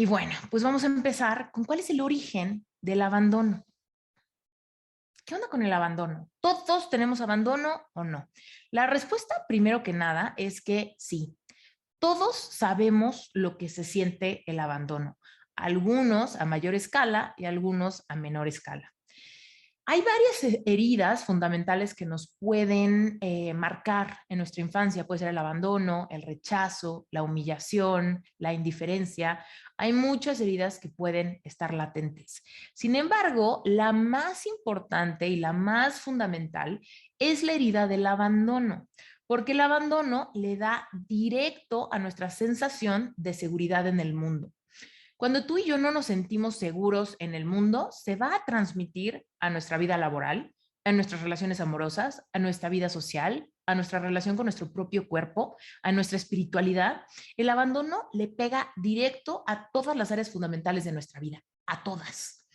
Y bueno, pues vamos a empezar con cuál es el origen del abandono. ¿Qué onda con el abandono? ¿Todos tenemos abandono o no? La respuesta, primero que nada, es que sí. Todos sabemos lo que se siente el abandono. Algunos a mayor escala y algunos a menor escala. Hay varias heridas fundamentales que nos pueden marcar en nuestra infancia. Puede ser el abandono, el rechazo, la humillación, la indiferencia. Hay muchas heridas que pueden estar latentes. Sin embargo, la más importante y la más fundamental es la herida del abandono, porque el abandono le da directo a nuestra sensación de seguridad en el mundo. Cuando tú y yo no nos sentimos seguros en el mundo, se va a transmitir a nuestra vida laboral, a nuestras relaciones amorosas, a nuestra vida social, a nuestra relación con nuestro propio cuerpo, a nuestra espiritualidad. El abandono le pega directo a todas las áreas fundamentales de nuestra vida, a todas.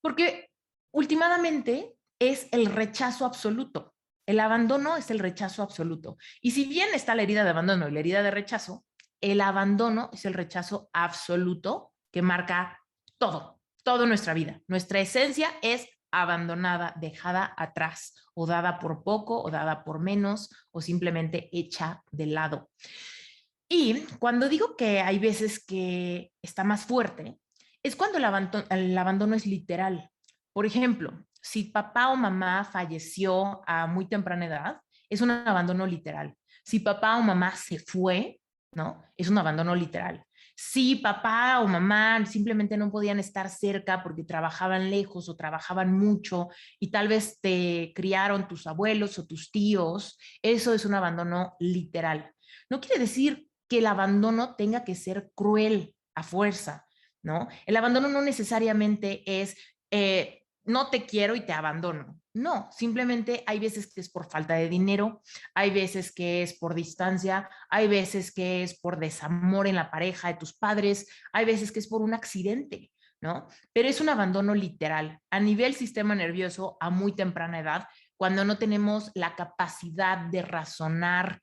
Porque últimamente es el rechazo absoluto. El abandono es el rechazo absoluto. Y si bien está la herida de abandono y la herida de rechazo, el abandono es el rechazo absoluto que marca todo, toda nuestra vida. Nuestra esencia es abandonada, dejada atrás, o dada por poco, o dada por menos, o simplemente hecha de lado. Y cuando digo que hay veces que está más fuerte, es cuando el abandono es literal. Por ejemplo, si papá o mamá falleció a muy temprana edad, es un abandono literal. Si papá o mamá se fue, ¿no? Es un abandono literal. Si papá o mamá simplemente no podían estar cerca porque trabajaban lejos o trabajaban mucho y tal vez te criaron tus abuelos o tus tíos, eso es un abandono literal. No quiere decir que el abandono tenga que ser cruel a fuerza, ¿no? El abandono no necesariamente es no te quiero y te abandono. No, simplemente hay veces que es por falta de dinero, hay veces que es por distancia, hay veces que es por desamor en la pareja de tus padres, hay veces que es por un accidente, ¿no? Pero es un abandono literal a nivel sistema nervioso a muy temprana edad, cuando no tenemos la capacidad de razonar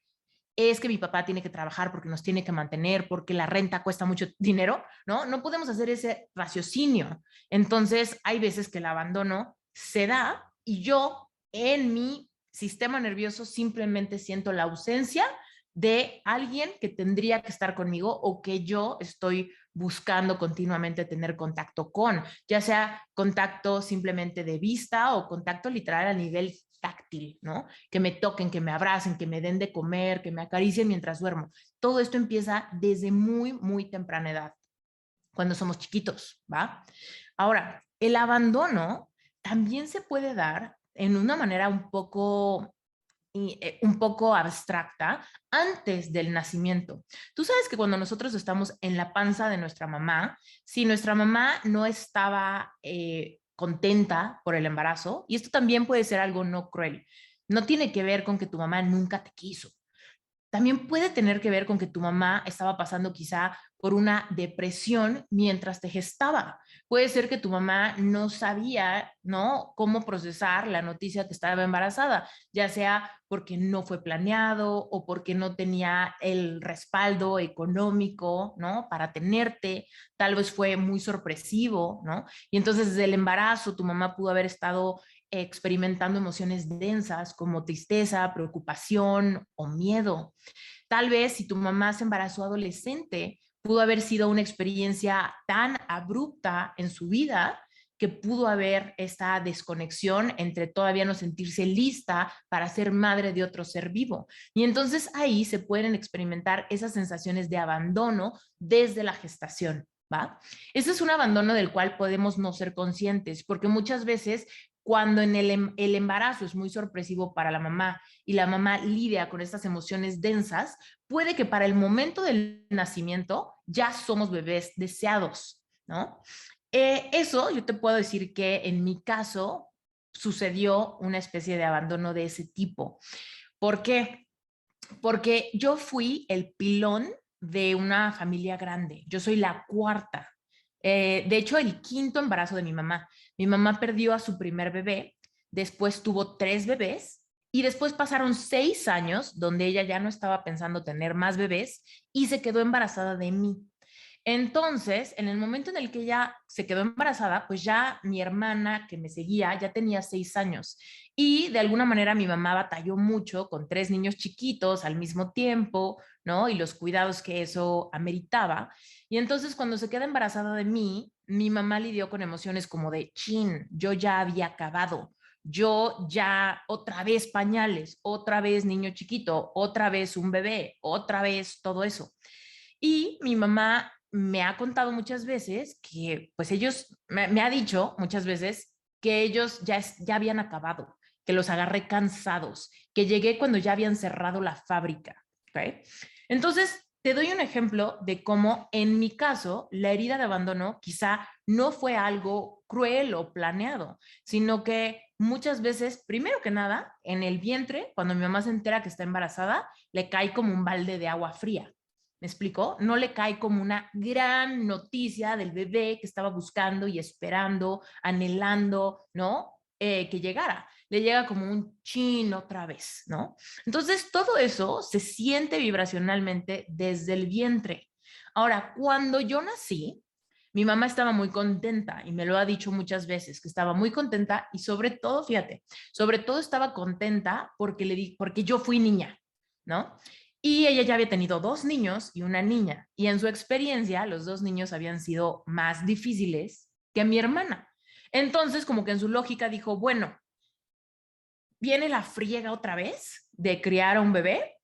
es que mi papá tiene que trabajar porque nos tiene que mantener, porque la renta cuesta mucho dinero, ¿no? No podemos hacer ese raciocinio. Entonces, hay veces que el abandono se da y yo en mi sistema nervioso simplemente siento la ausencia de alguien que tendría que estar conmigo o que yo estoy buscando continuamente tener contacto con, ya sea contacto simplemente de vista o contacto literal a nivel táctil, ¿no? Que me toquen, que me abracen, que me den de comer, que me acaricien mientras duermo. Todo esto empieza desde muy, muy temprana edad, cuando somos chiquitos, ¿va? Ahora, el abandono también se puede dar en una manera un poco abstracta antes del nacimiento. Tú sabes que cuando nosotros estamos en la panza de nuestra mamá, si nuestra mamá no estaba contenta por el embarazo, y esto también puede ser algo no cruel, no tiene que ver con que tu mamá nunca te quiso, también puede tener que ver con que tu mamá estaba pasando quizá por una depresión mientras te gestaba. Puede ser que tu mamá no sabía, ¿no?, cómo procesar la noticia que estaba embarazada, ya sea porque no fue planeado o porque no tenía el respaldo económico, ¿no?, para tenerte. Tal vez fue muy sorpresivo, ¿no? Y entonces desde el embarazo tu mamá pudo haber estado experimentando emociones densas como tristeza, preocupación o miedo. Tal vez si tu mamá se embarazó adolescente, pudo haber sido una experiencia tan abrupta en su vida que pudo haber esta desconexión entre todavía no sentirse lista para ser madre de otro ser vivo. Y entonces ahí se pueden experimentar esas sensaciones de abandono desde la gestación. ¿Va? Ese es un abandono del cual podemos no ser conscientes, porque muchas veces cuando en el embarazo es muy sorpresivo para la mamá y la mamá lidia con estas emociones densas, puede que para el momento del nacimiento ya somos bebés deseados, ¿no? Eso yo te puedo decir que en mi caso sucedió una especie de abandono de ese tipo. ¿Por qué? Porque yo fui el pilón de una familia grande. Yo soy la cuarta. De hecho, el quinto embarazo de mi mamá. Mi mamá perdió a su primer bebé, después tuvo tres bebés y después pasaron 6 años donde ella ya no estaba pensando tener más bebés y se quedó embarazada de mí. Entonces, en el momento en el que ella se quedó embarazada, pues ya mi hermana que me seguía ya tenía 6 años y de alguna manera mi mamá batalló mucho con 3 niños chiquitos al mismo tiempo, ¿no? Y los cuidados que eso ameritaba. Y entonces cuando se queda embarazada de mí, mi mamá lidió con emociones como de, chin, yo ya había acabado. Yo ya otra vez pañales, otra vez niño chiquito, otra vez un bebé, otra vez todo eso. Y mi mamá me ha contado muchas veces que, pues ellos, me ha dicho muchas veces que ellos ya habían acabado, que los agarré cansados, que llegué cuando ya habían cerrado la fábrica. ¿Okay? Entonces, te doy un ejemplo de cómo en mi caso la herida de abandono quizá no fue algo cruel o planeado, sino que muchas veces, primero que nada, en el vientre, cuando mi mamá se entera que está embarazada, le cae como un balde de agua fría. ¿Me explico? No le cae como una gran noticia del bebé que estaba buscando y esperando, anhelando, ¿no? Que llegara. Le llega como un chin otra vez, ¿no? Entonces, todo eso se siente vibracionalmente desde el vientre. Ahora, cuando yo nací, mi mamá estaba muy contenta y me lo ha dicho muchas veces, que estaba muy contenta y sobre todo, fíjate, sobre todo estaba contenta porque yo fui niña, ¿no? Y ella ya había tenido 2 niños y una niña. Y en su experiencia, los 2 niños habían sido más difíciles que mi hermana. Entonces, como que en su lógica dijo, bueno, viene la friega otra vez de criar a un bebé,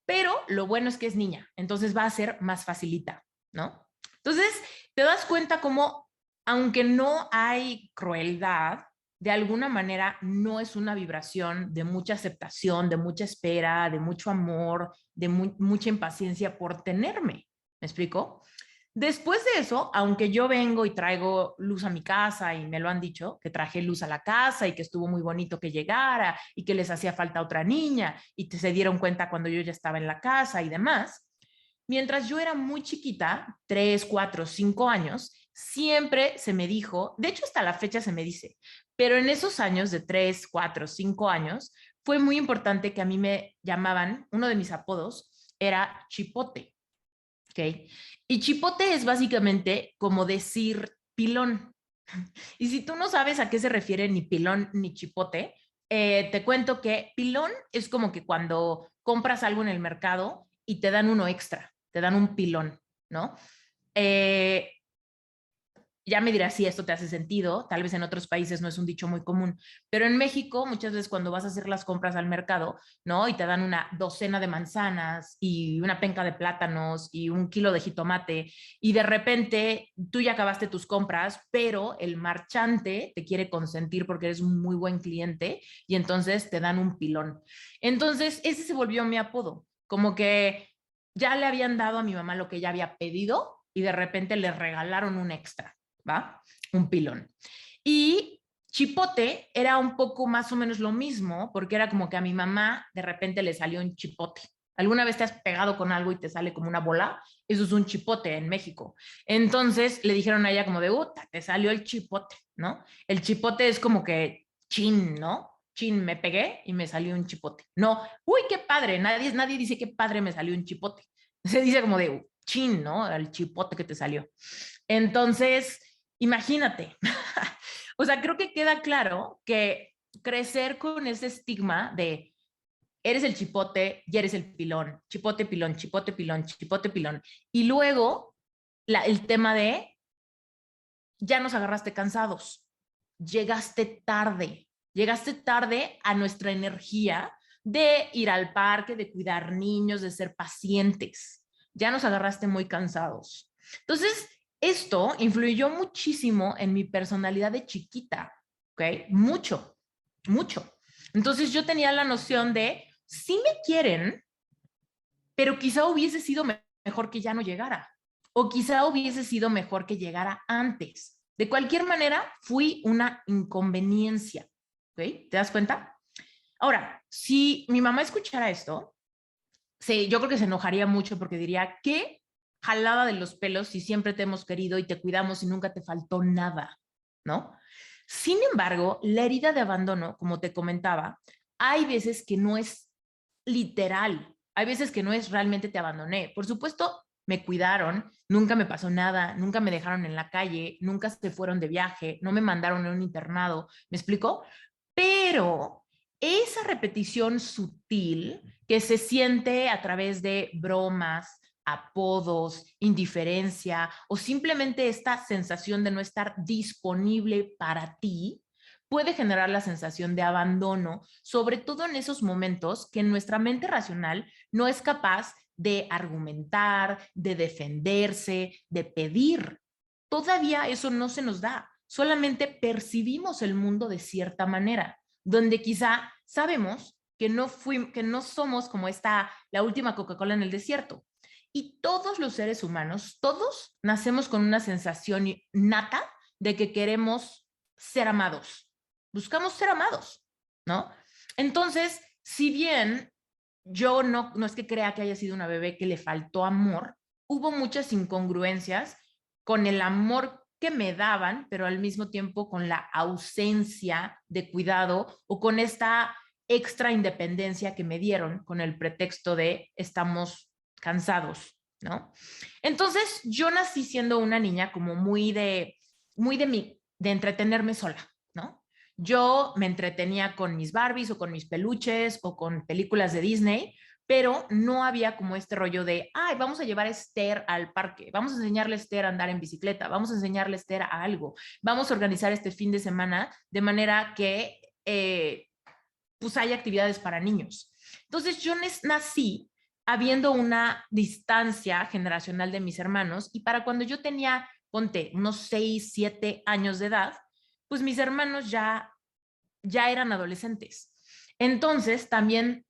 pero lo bueno es que es niña, entonces va a ser más facilita, ¿no? Entonces, te das cuenta como, aunque no hay crueldad, de alguna manera no es una vibración de mucha aceptación, de mucha espera, de mucho amor, de mucha impaciencia por tenerme. ¿Me explico? Después de eso, aunque yo vengo y traigo luz a mi casa y me lo han dicho, que traje luz a la casa y que estuvo muy bonito que llegara y que les hacía falta otra niña y se dieron cuenta cuando yo ya estaba en la casa y demás, mientras yo era muy chiquita, 3, 4, 5 años, siempre se me dijo, de hecho hasta la fecha se me dice, pero en esos años de 3, 4, 5 años, fue muy importante que a mí me llamaban, uno de mis apodos era Chipote. ¿Ok? Y chipote es básicamente como decir pilón. Y si tú no sabes a qué se refiere ni pilón ni chipote, te cuento que pilón es como que cuando compras algo en el mercado y te dan uno extra, te dan un pilón, ¿no? Eh, ya me dirás si esto te hace sentido, tal vez en otros países no es un dicho muy común, pero en México muchas veces cuando vas a hacer las compras al mercado, ¿no? Y te dan una docena de manzanas y una penca de plátanos y un kilo de jitomate y de repente tú ya acabaste tus compras, pero el marchante te quiere consentir porque eres un muy buen cliente y entonces te dan un pilón. Entonces ese se volvió mi apodo, como que ya le habían dado a mi mamá lo que ella había pedido y de repente le regalaron un extra. ¿Va? Un pilón. Y chipote era un poco más o menos lo mismo, porque era como que a mi mamá de repente le salió un chipote. ¿Alguna vez te has pegado con algo y te sale como una bola? Eso es un chipote en México. Entonces le dijeron a ella como de, te salió el chipote, ¿no? El chipote es como que chin, ¿no? Chin, me pegué y me salió un chipote. No, uy, qué padre, nadie dice qué padre me salió un chipote. Se dice como de chin, ¿no? El chipote que te salió. Entonces, imagínate. O sea, creo que queda claro que crecer con ese estigma de eres el chipote y eres el pilón, chipote, pilón, chipote, pilón, chipote, pilón. Y luego el tema de ya nos agarraste cansados, llegaste tarde a nuestra energía de ir al parque, de cuidar niños, de ser pacientes. Ya nos agarraste muy cansados. Entonces, esto influyó muchísimo en mi personalidad de chiquita, ¿ok? Mucho, mucho. Entonces yo tenía la noción de, sí me quieren, pero quizá hubiese sido mejor que ya no llegara, o quizá hubiese sido mejor que llegara antes. De cualquier manera, fui una inconveniencia, ¿ok? ¿Te das cuenta? Ahora, si mi mamá escuchara esto, yo creo que se enojaría mucho porque diría, ¿qué jalada de los pelos si siempre te hemos querido y te cuidamos y nunca te faltó nada, ¿no? Sin embargo, la herida de abandono, como te comentaba, hay veces que no es literal, hay veces que no es realmente te abandoné. Por supuesto, me cuidaron, nunca me pasó nada, nunca me dejaron en la calle, nunca se fueron de viaje, no me mandaron a un internado, ¿me explico? Pero esa repetición sutil que se siente a través de bromas, apodos, indiferencia o simplemente esta sensación de no estar disponible para ti, puede generar la sensación de abandono, sobre todo en esos momentos que nuestra mente racional no es capaz de argumentar, de defenderse, de pedir. Todavía eso no se nos da, solamente percibimos el mundo de cierta manera, donde quizá sabemos que no somos como la última Coca-Cola en el desierto. Y todos los seres humanos, todos nacemos con una sensación nata de que queremos ser amados. Buscamos ser amados, ¿no? Entonces, si bien yo no es que crea que haya sido una bebé que le faltó amor, hubo muchas incongruencias con el amor que me daban, pero al mismo tiempo con la ausencia de cuidado o con esta extra independencia que me dieron con el pretexto de estamos cansados, ¿no? Entonces yo nací siendo una niña como de entretenerme sola, ¿no? Yo me entretenía con mis Barbies o con mis peluches o con películas de Disney, pero no había como este rollo de, ay, vamos a llevar a Esther al parque, vamos a enseñarle a Esther a andar en bicicleta, vamos a enseñarle a Esther a algo, vamos a organizar este fin de semana de manera que pues haya actividades para niños. Entonces yo nací habiendo una distancia generacional de mis hermanos y para cuando yo tenía, ponte, unos 6, 7 años de edad, pues mis hermanos ya eran adolescentes. Entonces, también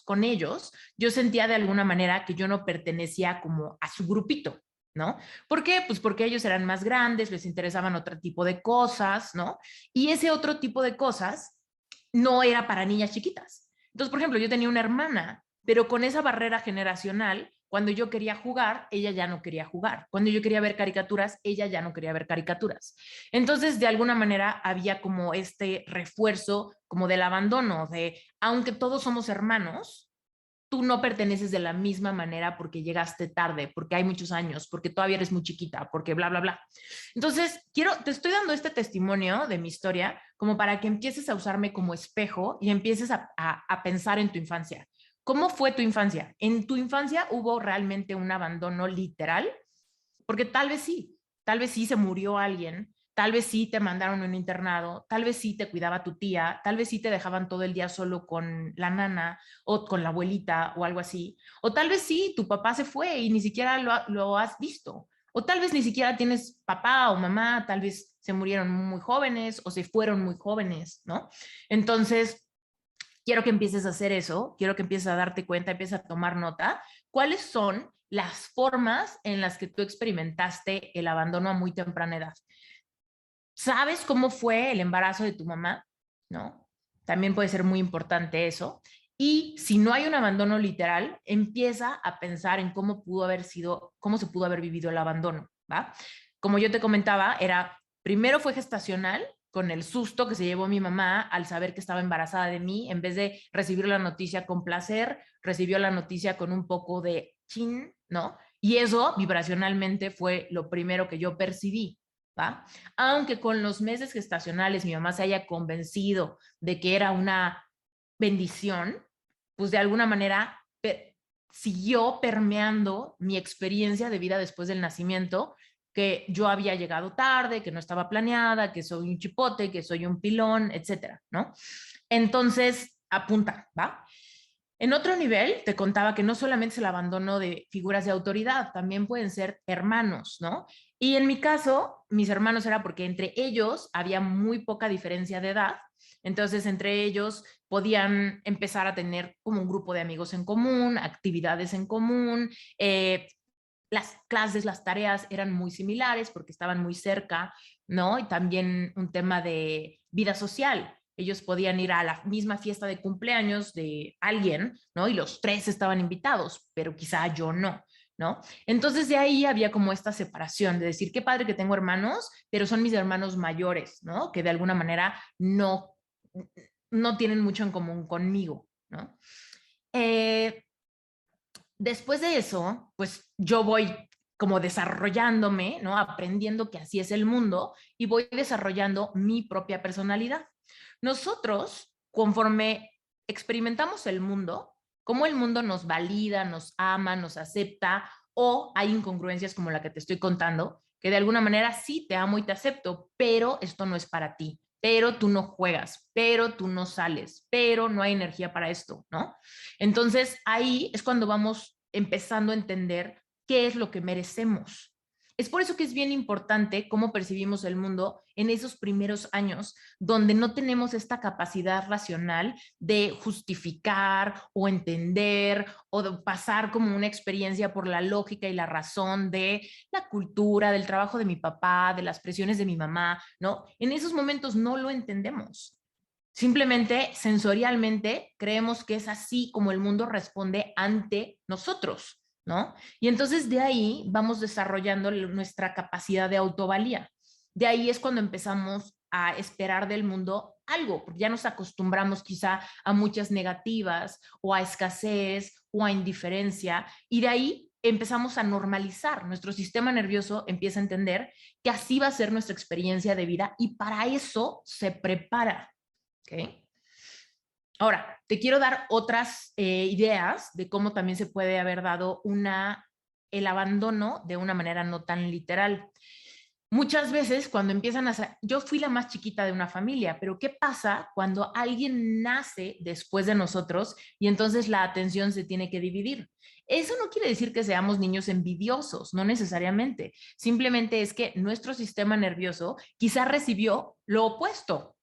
con ellos, yo sentía de alguna manera que yo no pertenecía como a su grupito, ¿no? ¿Por qué? Pues porque ellos eran más grandes, les interesaban otro tipo de cosas, ¿no? Y ese otro tipo de cosas no era para niñas chiquitas. Entonces, por ejemplo, yo tenía una hermana, pero con esa barrera generacional, cuando yo quería jugar, ella ya no quería jugar. Cuando yo quería ver caricaturas, ella ya no quería ver caricaturas. Entonces, de alguna manera, había como este refuerzo como del abandono, de aunque todos somos hermanos, tú no perteneces de la misma manera porque llegaste tarde, porque hay muchos años, porque todavía eres muy chiquita, porque bla, bla, bla. Entonces, te estoy dando este testimonio de mi historia como para que empieces a usarme como espejo y empieces a pensar en tu infancia. ¿Cómo fue tu infancia? ¿En tu infancia hubo realmente un abandono literal? Porque tal vez sí se murió alguien, tal vez sí te mandaron a un internado, tal vez sí te cuidaba tu tía, tal vez sí te dejaban todo el día solo con la nana o con la abuelita o algo así, o tal vez sí, tu papá se fue y ni siquiera lo has visto, o tal vez ni siquiera tienes papá o mamá, tal vez se murieron muy jóvenes o se fueron muy jóvenes, ¿no? Entonces, quiero que empieces a hacer eso, quiero que empieces a darte cuenta, empieces a tomar nota, cuáles son las formas en las que tú experimentaste el abandono a muy temprana edad. ¿Sabes cómo fue el embarazo de tu mamá? ¿No? También puede ser muy importante eso. Y si no hay un abandono literal, empieza a pensar en cómo pudo haber sido, cómo se pudo haber vivido el abandono, ¿va? Como yo te comentaba, primero fue gestacional, con el susto que se llevó mi mamá al saber que estaba embarazada de mí, en vez de recibir la noticia con placer, recibió la noticia con un poco de chin, ¿no? Y eso vibracionalmente fue lo primero que yo percibí, ¿va? Aunque con los meses gestacionales mi mamá se haya convencido de que era una bendición, pues de alguna manera siguió permeando mi experiencia de vida después del nacimiento, que yo había llegado tarde, que no estaba planeada, que soy un chipote, que soy un pilón, etcétera, ¿no? Entonces, apunta, ¿va? En otro nivel, te contaba que no solamente es el abandono de figuras de autoridad, también pueden ser hermanos, ¿no? Y en mi caso, mis hermanos era porque entre ellos había muy poca diferencia de edad, entonces entre ellos podían empezar a tener como un grupo de amigos en común, actividades en común, las clases, las tareas eran muy similares porque estaban muy cerca, ¿no? Y también un tema de vida social. Ellos podían ir a la misma fiesta de cumpleaños de alguien, ¿no? Y los tres estaban invitados, pero quizá yo no, ¿no? Entonces de ahí había como esta separación de decir, qué padre que tengo hermanos, pero son mis hermanos mayores, ¿no? Que de alguna manera no tienen mucho en común conmigo, ¿no? Eh, Después de eso, pues yo voy como desarrollándome, ¿no? Aprendiendo que así es el mundo y voy desarrollando mi propia personalidad. Nosotros, conforme experimentamos el mundo, cómo el mundo nos valida, nos ama, nos acepta, o hay incongruencias como la que te estoy contando, que de alguna manera sí te amo y te acepto, pero esto no es para ti, pero tú no juegas, pero tú no sales, pero no hay energía para esto, ¿no? Entonces ahí es cuando vamos empezando a entender qué es lo que merecemos. Es por eso que es bien importante cómo percibimos el mundo en esos primeros años, donde no tenemos esta capacidad racional de justificar o entender o de pasar como una experiencia por la lógica y la razón de la cultura, del trabajo de mi papá, de las presiones de mi mamá, ¿no? En esos momentos no lo entendemos. Simplemente sensorialmente creemos que es así como el mundo responde ante nosotros, ¿no? Y entonces de ahí vamos desarrollando nuestra capacidad de autovalía. De ahí es cuando empezamos a esperar del mundo algo, porque ya nos acostumbramos quizá a muchas negativas o a escasez o a indiferencia, y de ahí empezamos a normalizar. Nuestro sistema nervioso empieza a entender que así va a ser nuestra experiencia de vida y para eso se prepara. ¿Okay? Ahora, te quiero dar otras ideas de cómo también se puede haber dado el abandono de una manera no tan literal. Muchas veces cuando empiezan a... Yo fui la más chiquita de una familia, pero ¿qué pasa cuando alguien nace después de nosotros y entonces la atención se tiene que dividir? Eso no quiere decir que seamos niños envidiosos, no necesariamente. Simplemente es que nuestro sistema nervioso quizá recibió lo opuesto,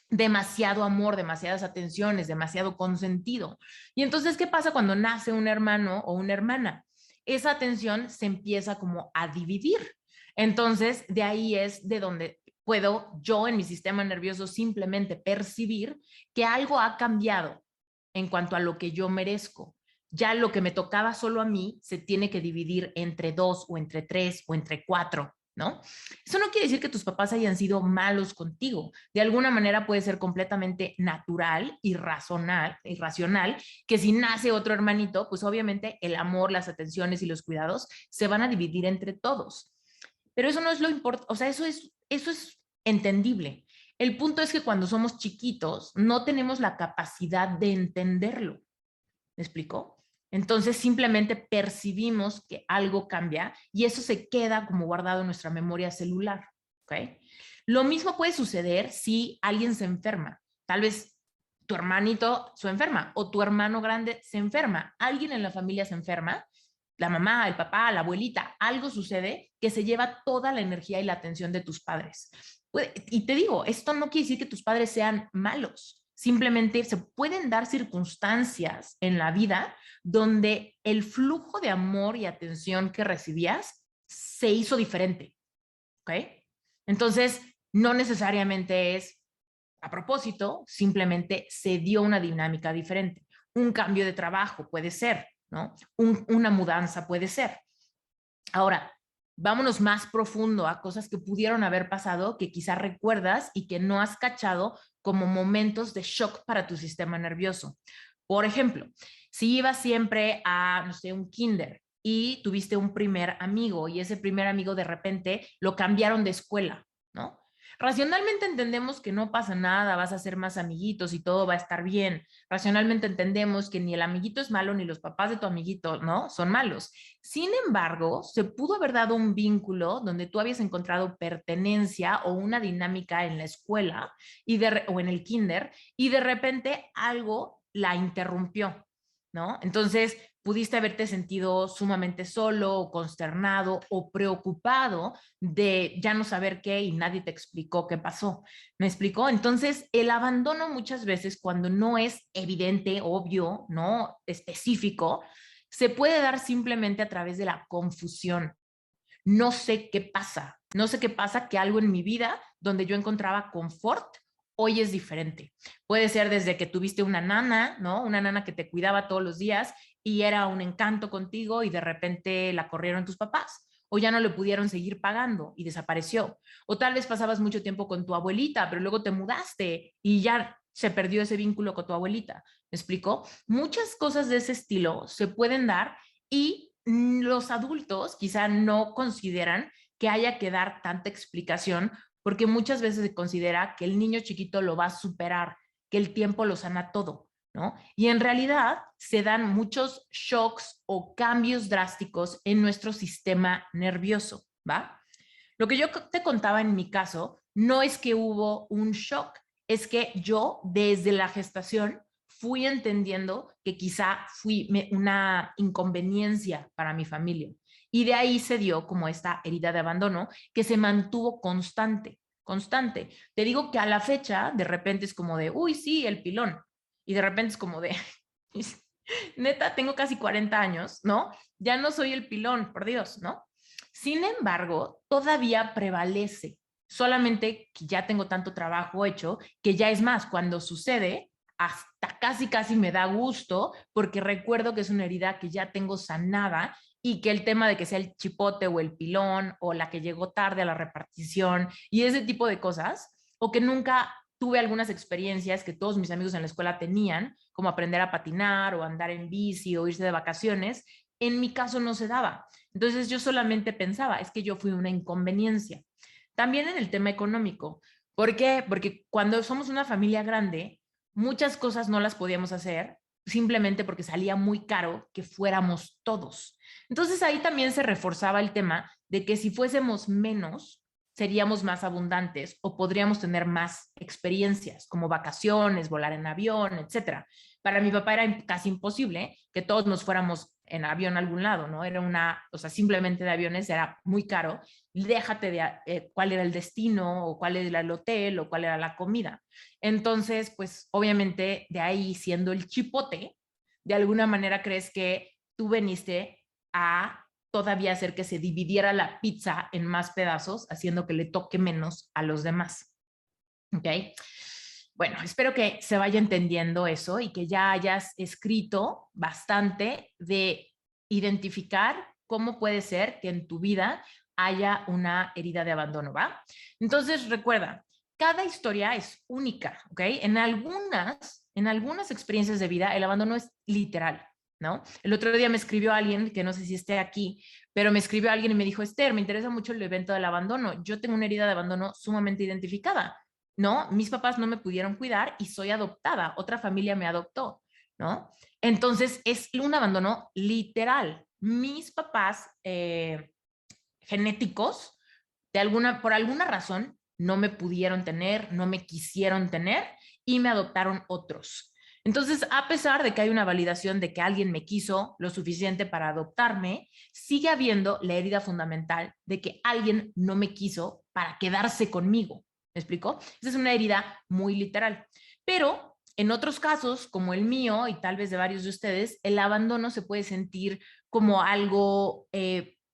demasiado amor, demasiadas atenciones, demasiado consentido. Y entonces, ¿qué pasa cuando nace un hermano o una hermana? Esa atención se empieza como a dividir. Entonces, de ahí es de donde puedo yo en mi sistema nervioso simplemente percibir que algo ha cambiado en cuanto a lo que yo merezco. Ya lo que me tocaba solo a mí se tiene que dividir entre dos o entre tres o entre cuatro, ¿no? Eso no quiere decir que tus papás hayan sido malos contigo. De alguna manera puede ser completamente natural y racional, que si nace otro hermanito, pues obviamente el amor, las atenciones y los cuidados se van a dividir entre todos. Pero eso no es lo importante, o sea, eso es entendible. El punto es que cuando somos chiquitos no tenemos la capacidad de entenderlo. ¿Me explicó? Entonces simplemente percibimos que algo cambia y eso se queda como guardado en nuestra memoria celular. ¿Ok? Lo mismo puede suceder si alguien se enferma. Tal vez tu hermanito se enferma o tu hermano grande se enferma. Alguien en la familia se enferma, la mamá, el papá, la abuelita, algo sucede que se lleva toda la energía y la atención de tus padres. Y te digo, esto no quiere decir que tus padres sean malos. Simplemente se pueden dar circunstancias en la vida donde el flujo de amor y atención que recibías se hizo diferente. ¿Ok? Entonces, no necesariamente es a propósito, simplemente se dio una dinámica diferente. Un cambio de trabajo puede ser, ¿no? Una mudanza puede ser. Ahora, vámonos más profundo a cosas que pudieron haber pasado, que quizás recuerdas y que no has cachado como momentos de shock para tu sistema nervioso. Por ejemplo, si ibas siempre a, no sé, un kinder y tuviste un primer amigo y ese primer amigo de repente lo cambiaron de escuela, ¿no? Racionalmente entendemos que no pasa nada, vas a hacer más amiguitos y todo va a estar bien. Racionalmente entendemos que ni el amiguito es malo ni los papás de tu amiguito, ¿no? Son malos. Sin embargo, se pudo haber dado un vínculo donde tú habías encontrado pertenencia o una dinámica en la escuela o en el kinder y de repente algo la interrumpió, ¿no? Entonces, pudiste haberte sentido sumamente solo o consternado o preocupado de ya no saber qué y nadie te explicó qué pasó. ¿Me explicó? Entonces, el abandono muchas veces cuando no es evidente, obvio, no específico, se puede dar simplemente a través de la confusión. No sé qué pasa, no sé qué pasa que algo en mi vida donde yo encontraba confort hoy es diferente. Puede ser desde que tuviste una nana, ¿no? Una nana que te cuidaba todos los días y era un encanto contigo y de repente la corrieron tus papás o ya no le pudieron seguir pagando y desapareció. O tal vez pasabas mucho tiempo con tu abuelita, pero luego te mudaste y ya se perdió ese vínculo con tu abuelita. ¿Me explicó? Muchas cosas de ese estilo se pueden dar Y los adultos quizá no consideran que haya que dar tanta explicación porque muchas veces se considera que el niño chiquito lo va a superar, que el tiempo lo sana todo, ¿no? Y en realidad se dan muchos shocks o cambios drásticos en nuestro sistema nervioso, ¿va? Lo que yo te contaba en mi caso no es que hubo un shock, es que yo desde la gestación fui entendiendo que quizá fui una inconveniencia para mi familia. Y de ahí se dio como esta herida de abandono que se mantuvo constante, constante. Te digo que a la fecha, de repente es como de, uy, sí, el pilón. Y de repente es como de, neta, tengo casi 40 años, ¿no? Ya no soy el pilón, por Dios, ¿no? Sin embargo, todavía prevalece, solamente que ya tengo tanto trabajo hecho que ya es más, cuando sucede, hasta casi me da gusto porque recuerdo que es una herida que ya tengo sanada y que el tema de que sea el chipote o el pilón o la que llegó tarde a la repartición y ese tipo de cosas, o que nunca tuve algunas experiencias que todos mis amigos en la escuela tenían, como aprender a patinar o andar en bici o irse de vacaciones, en mi caso no se daba. Entonces yo solamente pensaba, es que yo fui una inconveniencia. También en el tema económico. ¿Por qué? Porque cuando somos una familia grande, muchas cosas no las podíamos hacer simplemente porque salía muy caro que fuéramos todos. Entonces ahí también se reforzaba el tema de que si fuésemos menos, seríamos más abundantes o podríamos tener más experiencias como vacaciones, volar en avión, etcétera. Para mi papá era casi imposible que todos nos fuéramos en avión a algún lado, ¿no? Era una, o sea, simplemente de aviones era muy caro. Déjate de cuál era el destino o cuál era el hotel o cuál era la comida. Entonces, pues obviamente de ahí siendo el chipote, de alguna manera crees que tú veniste a todavía hacer que se dividiera la pizza en más pedazos, haciendo que le toque menos a los demás. ¿Ok? Bueno, espero que se vaya entendiendo eso y que ya hayas escrito bastante de identificar cómo puede ser que en tu vida haya una herida de abandono, ¿va? Entonces, recuerda, cada historia es única, ¿ok? En algunas experiencias de vida, el abandono es literal, ¿no? El otro día me escribió alguien, que no sé si esté aquí, pero me escribió alguien y me dijo, Esther, me interesa mucho el evento del abandono. Yo tengo una herida de abandono sumamente identificada, ¿no? Mis papás no me pudieron cuidar y soy adoptada, otra familia me adoptó, ¿no? Entonces es un abandono literal. Mis papás genéticos, por alguna razón, no me pudieron tener, no me quisieron tener y me adoptaron otros. Entonces, a pesar de que hay una validación de que alguien me quiso lo suficiente para adoptarme, sigue habiendo la herida fundamental de que alguien no me quiso para quedarse conmigo. ¿Me explico? Esa es una herida muy literal. Pero en otros casos, como el mío y tal vez de varios de ustedes, el abandono se puede sentir como algo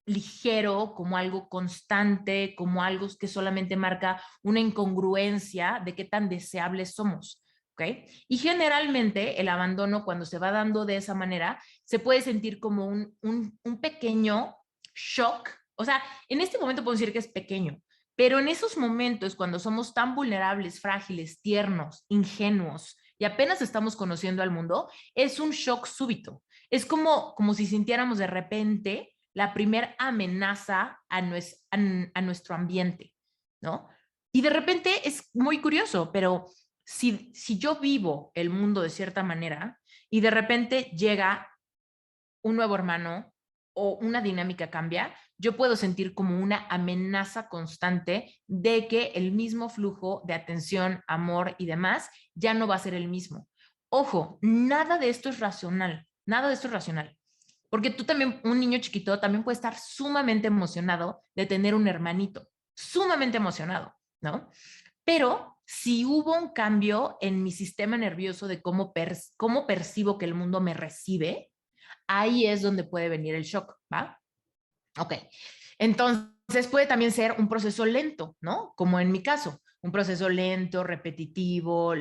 ligero, como algo constante, como algo que solamente marca una incongruencia de qué tan deseables somos. ¿Okay? Y generalmente el abandono, cuando se va dando de esa manera, se puede sentir como un pequeño shock. O sea, en este momento puedo decir que es pequeño, pero en esos momentos, cuando somos tan vulnerables, frágiles, tiernos, ingenuos y apenas estamos conociendo al mundo, es un shock súbito. Es como si sintiéramos de repente la primera amenaza a nuestro ambiente, ¿no? Y de repente es muy curioso, pero si yo vivo el mundo de cierta manera y de repente llega un nuevo hermano o una dinámica cambia, yo puedo sentir como una amenaza constante de que el mismo flujo de atención, amor y demás ya no va a ser el mismo. Ojo, nada de esto es racional, nada de esto es racional. Porque tú también, un niño chiquito, también puede estar sumamente emocionado de tener un hermanito, sumamente emocionado, ¿no? Pero si hubo un cambio en mi sistema nervioso de cómo percibo que el mundo me recibe, ahí es donde puede venir el shock, ¿va? Ok. Entonces puede también ser un proceso lento, ¿no? Como en mi caso, un proceso lento, repetitivo,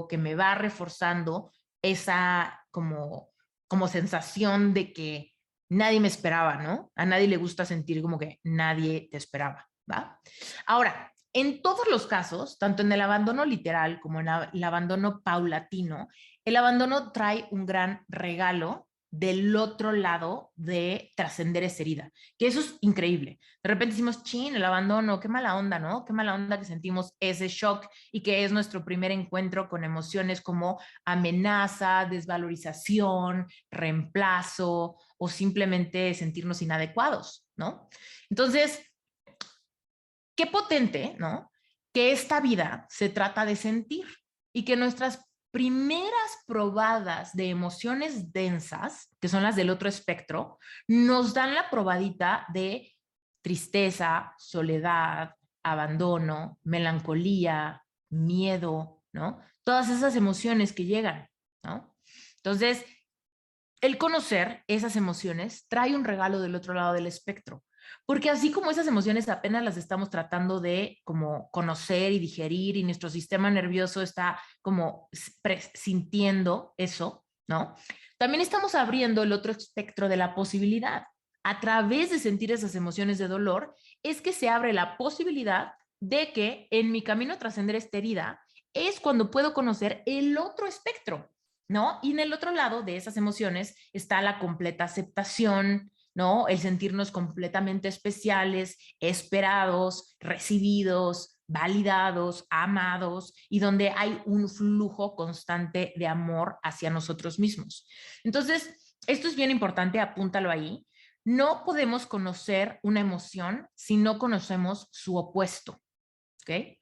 que me va reforzando esa como sensación de que nadie me esperaba, ¿no? A nadie le gusta sentir como que nadie te esperaba, ¿va? Ahora, en todos los casos, tanto en el abandono literal como en el abandono paulatino, el abandono trae un gran regalo del otro lado de trascender esa herida, que eso es increíble. De repente decimos, chin, el abandono, qué mala onda, ¿no? Qué mala onda que sentimos ese shock y que es nuestro primer encuentro con emociones como amenaza, desvalorización, reemplazo o simplemente sentirnos inadecuados, ¿no? Entonces, qué potente, ¿no? Que esta vida se trata de sentir y que nuestras primeras probadas de emociones densas, que son las del otro espectro, nos dan la probadita de tristeza, soledad, abandono, melancolía, miedo, ¿no? Todas esas emociones que llegan, ¿no? Entonces, el conocer esas emociones trae un regalo del otro lado del espectro, porque así como esas emociones apenas las estamos tratando de como conocer y digerir y nuestro sistema nervioso está como sintiendo eso, ¿no? También estamos abriendo el otro espectro de la posibilidad. A través de sentir esas emociones de dolor es que se abre la posibilidad de que en mi camino a trascender esta herida es cuando puedo conocer el otro espectro, ¿no? Y en el otro lado de esas emociones está la completa aceptación, ¿no? El sentirnos completamente especiales, esperados, recibidos, validados, amados, y donde hay un flujo constante de amor hacia nosotros mismos. Entonces, esto es bien importante, apúntalo ahí. No podemos conocer una emoción si no conocemos su opuesto, ¿ok?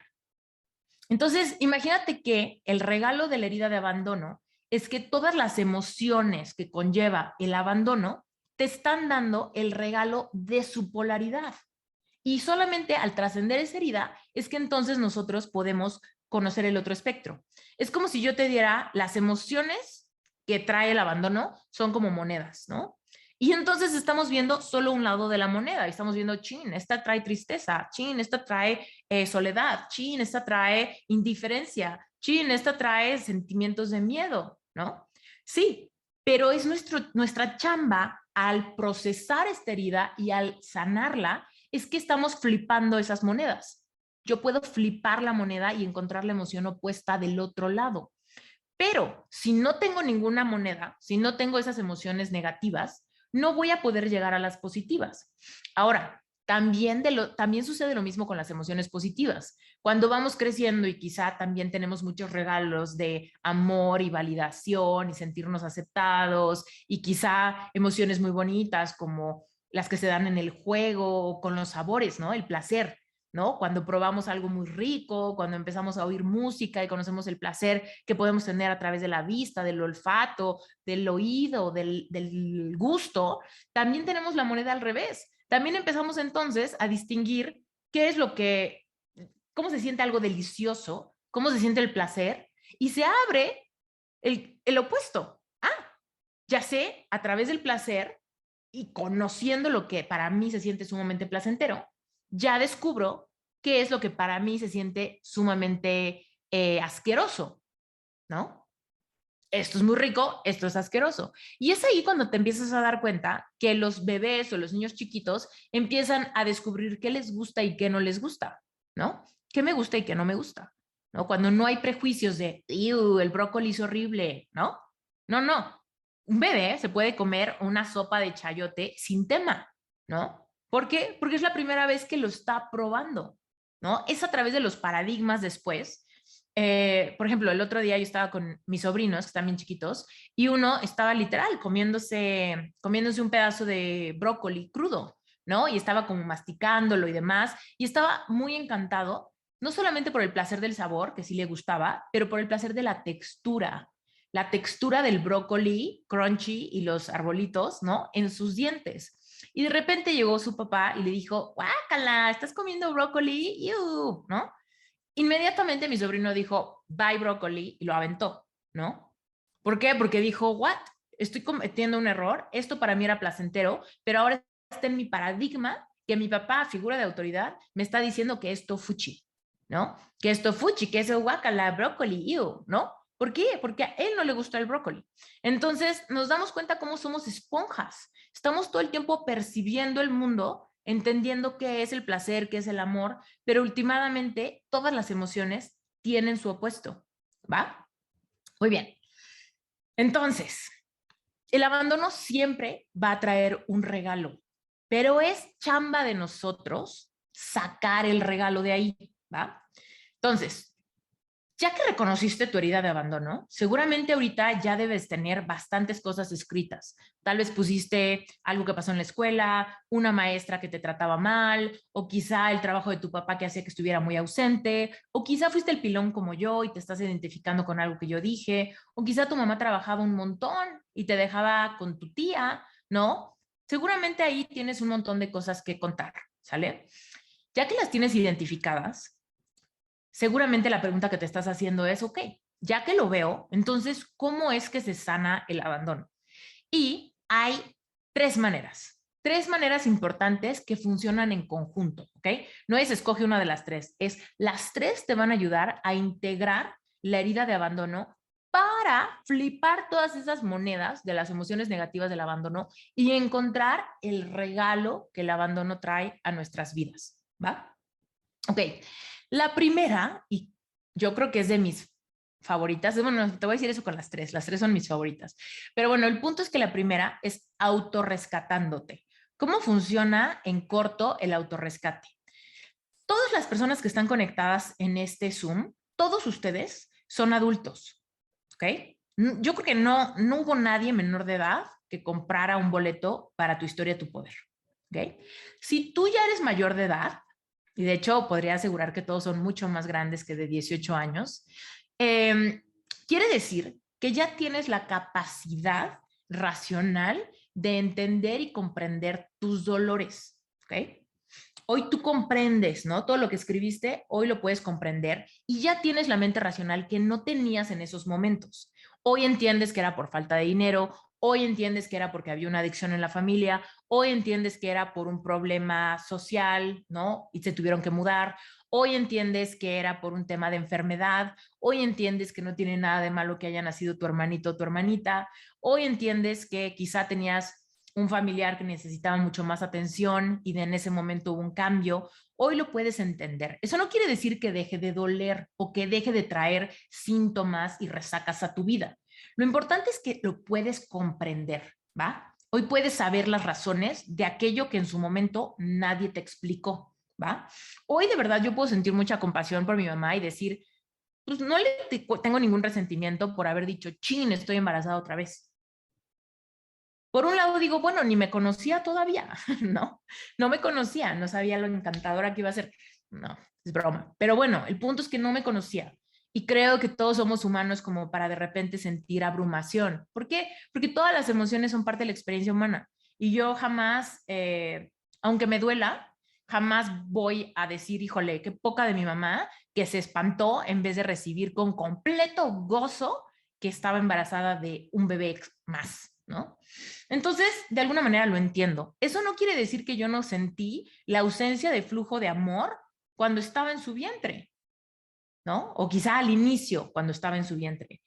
Entonces, imagínate que el regalo de la herida de abandono es que todas las emociones que conlleva el abandono te están dando el regalo de su polaridad. Y solamente al trascender esa herida es que entonces nosotros podemos conocer el otro espectro. Es como si yo te diera las emociones que trae el abandono son como monedas, ¿no? Y entonces estamos viendo solo un lado de la moneda. Y estamos viendo, chin, esta trae tristeza, chin, esta trae soledad, chin, esta trae indiferencia, chin, esta trae sentimientos de miedo, ¿no? Sí, pero es nuestra chamba al procesar esta herida y al sanarla, es que estamos flipando esas monedas. Yo puedo flipar la moneda y encontrar la emoción opuesta del otro lado. Pero si no tengo ninguna moneda, si no tengo esas emociones negativas, no voy a poder llegar a las positivas. Ahora, también sucede lo mismo con las emociones positivas. Cuando vamos creciendo y quizá también tenemos muchos regalos de amor y validación y sentirnos aceptados y quizá emociones muy bonitas como las que se dan en el juego o con los sabores, ¿no? El placer, ¿no? Cuando probamos algo muy rico, cuando empezamos a oír música y conocemos el placer que podemos tener a través de la vista, del olfato, del oído, del gusto, también tenemos la moneda al revés. También empezamos entonces a distinguir qué es lo que, cómo se siente algo delicioso, cómo se siente el placer, y se abre el opuesto. Ah, ya sé, a través del placer y conociendo lo que para mí se siente sumamente placentero, ya descubro qué es lo que para mí se siente sumamente asqueroso, ¿no? Esto es muy rico, esto es asqueroso. Y es ahí cuando te empiezas a dar cuenta que los bebés o los niños chiquitos empiezan a descubrir qué les gusta y qué no les gusta, ¿no? ¿Qué me gusta y qué no me gusta? ¿No? Cuando no hay prejuicios de, el brócoli es horrible, ¿no? No, no. Un bebé se puede comer una sopa de chayote sin tema, ¿no? ¿Por qué? Porque es la primera vez que lo está probando, ¿no? Es a través de los paradigmas después. Por ejemplo, el otro día yo estaba con mis sobrinos, que están bien chiquitos, y uno estaba literal comiéndose un pedazo de brócoli crudo, ¿no? Y estaba como masticándolo y demás, y estaba muy encantado, no solamente por el placer del sabor, que sí le gustaba, pero por el placer de la textura del brócoli crunchy y los arbolitos, ¿no? En sus dientes. Y de repente llegó su papá y le dijo, guácala, estás comiendo brócoli, ¿no? Inmediatamente mi sobrino dijo, bye brócoli, y lo aventó, ¿no? ¿Por qué? Porque dijo, what? Estoy cometiendo un error, esto para mí era placentero, pero ahora está en mi paradigma que mi papá, figura de autoridad, me está diciendo que esto fuchi, ¿no? Que esto fuchi, que es el guacala, brócoli, ¿no? ¿Por qué? Porque a él no le gusta el brócoli. Entonces nos damos cuenta cómo somos esponjas. Estamos todo el tiempo percibiendo el mundo, entendiendo qué es el placer, qué es el amor, pero últimamente todas las emociones tienen su opuesto, ¿va? Muy bien. Entonces, El abandono siempre va a traer un regalo, pero es chamba de nosotros sacar el regalo de ahí, ¿va? Entonces, ya que reconociste tu herida de abandono, seguramente ahorita ya debes tener bastantes cosas escritas. Tal vez pusiste algo que pasó en la escuela, una maestra que te trataba mal, o quizá el trabajo de tu papá que hacía que estuviera muy ausente, o quizá fuiste el pilón como yo y te estás identificando con algo que yo dije, o quizá tu mamá trabajaba un montón y te dejaba con tu tía, ¿no? Seguramente ahí tienes un montón de cosas que contar, ¿sale? Ya que las tienes identificadas, seguramente la pregunta que te estás haciendo es, ok, ya que lo veo, entonces, ¿cómo es que se sana el abandono? Y hay tres maneras importantes que funcionan en conjunto, ¿ok? No es escoge una de las tres, es las tres te van a ayudar a integrar la herida de abandono para flipar todas esas monedas de las emociones negativas del abandono y encontrar el regalo que el abandono trae a nuestras vidas, ¿va? Ok, la primera, y yo creo que es de mis favoritas, bueno, te voy a decir eso con las tres son mis favoritas, pero bueno, el punto es que la primera es autorrescatándote. ¿Cómo funciona en corto el autorrescate? Todas las personas que están conectadas en este Zoom, todos ustedes son adultos, ¿ok? Yo creo que no hubo nadie menor de edad que comprara un boleto para tu historia, tu poder, ¿ok? Si tú ya eres mayor de edad, y de hecho podría asegurar que todos son mucho más grandes que de 18 años, quiere decir que ya tienes la capacidad racional de entender y comprender tus dolores, ¿ok? Hoy tú comprendes, ¿no? Todo lo que escribiste, hoy lo puedes comprender y ya tienes la mente racional que no tenías en esos momentos. Hoy entiendes que era por falta de dinero, hoy entiendes que era porque había una adicción en la familia, hoy entiendes que era por un problema social, ¿no? Y se tuvieron que mudar. Hoy entiendes que era por un tema de enfermedad, hoy entiendes que no tiene nada de malo que haya nacido tu hermanito o tu hermanita, hoy entiendes que quizá tenías un familiar que necesitaba mucho más atención y en ese momento hubo un cambio, hoy lo puedes entender. Eso no quiere decir que deje de doler o que deje de traer síntomas y resacas a tu vida. Lo importante es que lo puedes comprender, ¿va? Hoy puedes saber las razones de aquello que en su momento nadie te explicó, ¿va? Hoy de verdad yo puedo sentir mucha compasión por mi mamá y decir, pues no le tengo ningún resentimiento por haber dicho, chin, estoy embarazada otra vez. Por un lado digo, bueno, ni me conocía todavía, ¿no? No me conocía, no sabía lo encantadora que iba a ser. No, es broma. Pero bueno, el punto es que no me conocía. Y creo que todos somos humanos como para de repente sentir abrumación. ¿Por qué? Porque todas las emociones son parte de la experiencia humana. Y yo jamás, aunque me duela, jamás voy a decir, híjole, qué poca de mi mamá que se espantó en vez de recibir con completo gozo que estaba embarazada de un bebé más, ¿no? Entonces, de alguna manera lo entiendo. Eso no quiere decir que yo no sentí la ausencia de flujo de amor cuando estaba en su vientre, ¿no? O quizá al inicio, cuando estaba en su vientre.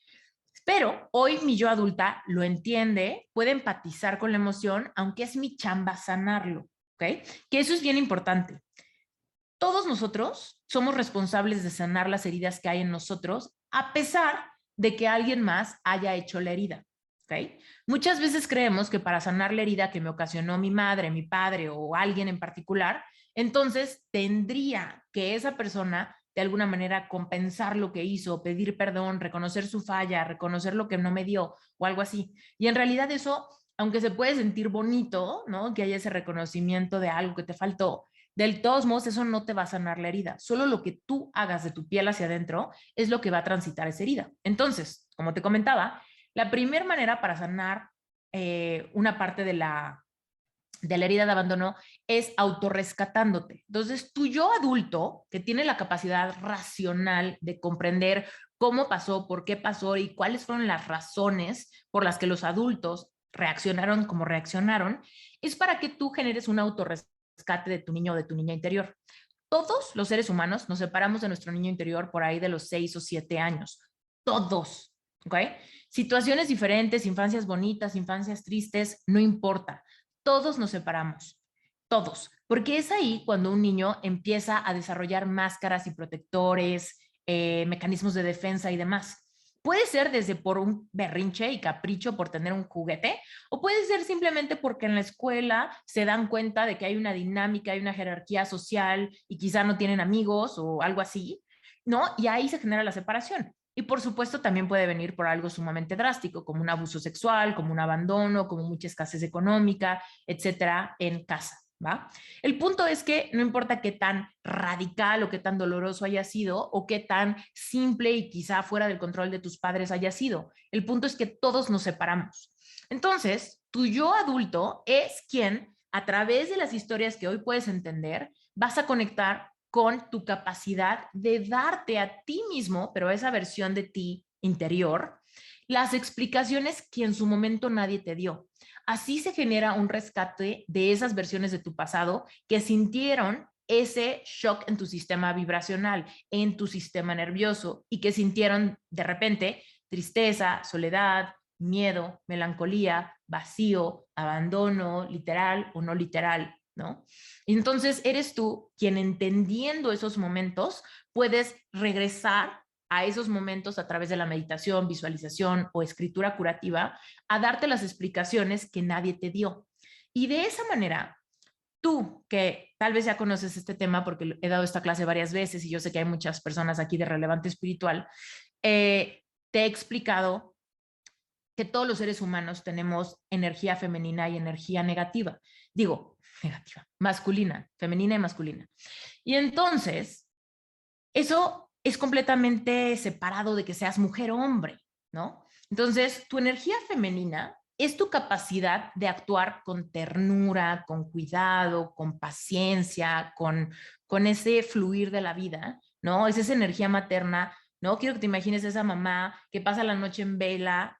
Pero hoy mi yo adulta lo entiende, puede empatizar con la emoción, aunque es mi chamba sanarlo, ¿ok? Que eso es bien importante. Todos nosotros somos responsables de sanar las heridas que hay en nosotros, a pesar de que alguien más haya hecho la herida. ¿Okay? Muchas veces creemos que para sanar la herida que me ocasionó mi madre, mi padre o alguien en particular, entonces tendría que esa persona de alguna manera compensar lo que hizo, pedir perdón, reconocer su falla, reconocer lo que no me dio o algo así. Y en realidad eso, aunque se puede sentir bonito, ¿no? Que haya ese reconocimiento de algo que te faltó, del todos modos, eso no te va a sanar la herida. Solo lo que tú hagas de tu piel hacia adentro es lo que va a transitar esa herida. Entonces, como te comentaba, la primera manera para sanar una parte de la herida de abandono es autorrescatándote. Entonces, tu yo adulto, que tiene la capacidad racional de comprender cómo pasó, por qué pasó y cuáles fueron las razones por las que los adultos reaccionaron como reaccionaron, es para que tú generes un autorrescate de tu niño o de tu niña interior. Todos los seres humanos nos separamos de nuestro niño interior por ahí de los 6 o 7 años. Todos. ¿Ok? Situaciones diferentes, infancias bonitas, infancias tristes, no importa. Todos nos separamos. Todos. Porque es ahí cuando un niño empieza a desarrollar máscaras y protectores, mecanismos de defensa y demás. Puede ser desde por un berrinche y capricho por tener un juguete, o puede ser simplemente porque en la escuela se dan cuenta de que hay una dinámica, hay una jerarquía social y quizá no tienen amigos o algo así, ¿no? Y ahí se genera la separación. Y por supuesto también puede venir por algo sumamente drástico, como un abuso sexual, como un abandono, como mucha escasez económica, etcétera, en casa, ¿va? El punto es que no importa qué tan radical o qué tan doloroso haya sido o qué tan simple y quizá fuera del control de tus padres haya sido. El punto es que todos nos separamos. Entonces, tu yo adulto es quien, a través de las historias que hoy puedes entender, vas a conectar con tu capacidad de darte a ti mismo, pero a esa versión de ti interior, las explicaciones que en su momento nadie te dio. Así se genera un rescate de esas versiones de tu pasado que sintieron ese shock en tu sistema vibracional, en tu sistema nervioso y que sintieron de repente tristeza, soledad, miedo, melancolía, vacío, abandono, literal o no literal, ¿no? Entonces eres tú quien entendiendo esos momentos puedes regresar a esos momentos a través de la meditación, visualización o escritura curativa a darte las explicaciones que nadie te dio. Y de esa manera, tú que tal vez ya conoces este tema porque he dado esta clase varias veces y yo sé que hay muchas personas aquí de relevante espiritual, te he explicado que todos los seres humanos tenemos energía femenina y energía negativa. Digo, negativa, masculina, femenina y masculina. Y entonces, eso es completamente separado de que seas mujer o hombre, ¿no? Entonces, tu energía femenina es tu capacidad de actuar con ternura, con cuidado, con paciencia, con ese fluir de la vida, ¿no? Es esa energía materna, ¿no? Quiero que te imagines esa mamá que pasa la noche en vela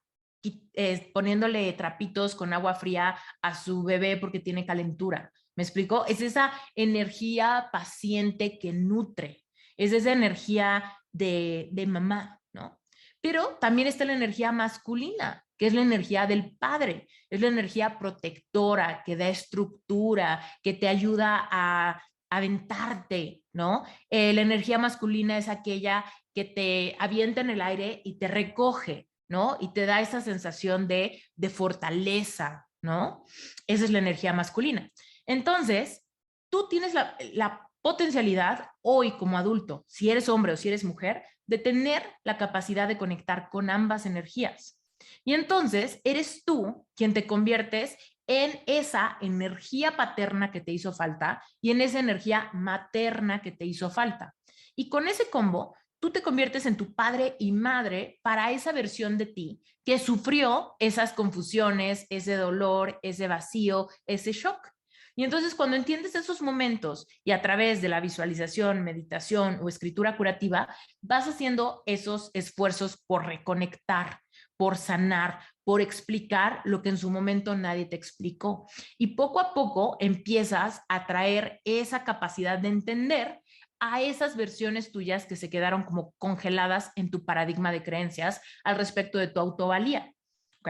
poniéndole trapitos con agua fría a su bebé porque tiene calentura. ¿Me explico? Es esa energía paciente que nutre, es esa energía de mamá, ¿no? Pero también está la energía masculina, que es la energía del padre, es la energía protectora, que da estructura, que te ayuda a aventarte, ¿no? La energía masculina es aquella que te avienta en el aire y te recoge, ¿no? Y te da esa sensación de fortaleza, ¿no? Esa es la energía masculina. Entonces, tú tienes la potencialidad hoy como adulto, si eres hombre o si eres mujer, de tener la capacidad de conectar con ambas energías. Y entonces eres tú quien te conviertes en esa energía paterna que te hizo falta y en esa energía materna que te hizo falta. Y con ese combo, tú te conviertes en tu padre y madre para esa versión de ti que sufrió esas confusiones, ese dolor, ese vacío, ese shock. Y entonces cuando entiendes esos momentos y a través de la visualización, meditación o escritura curativa, vas haciendo esos esfuerzos por reconectar, por sanar, por explicar lo que en su momento nadie te explicó. Y poco a poco empiezas a traer esa capacidad de entender a esas versiones tuyas que se quedaron como congeladas en tu paradigma de creencias al respecto de tu autovalía. ¿Ok?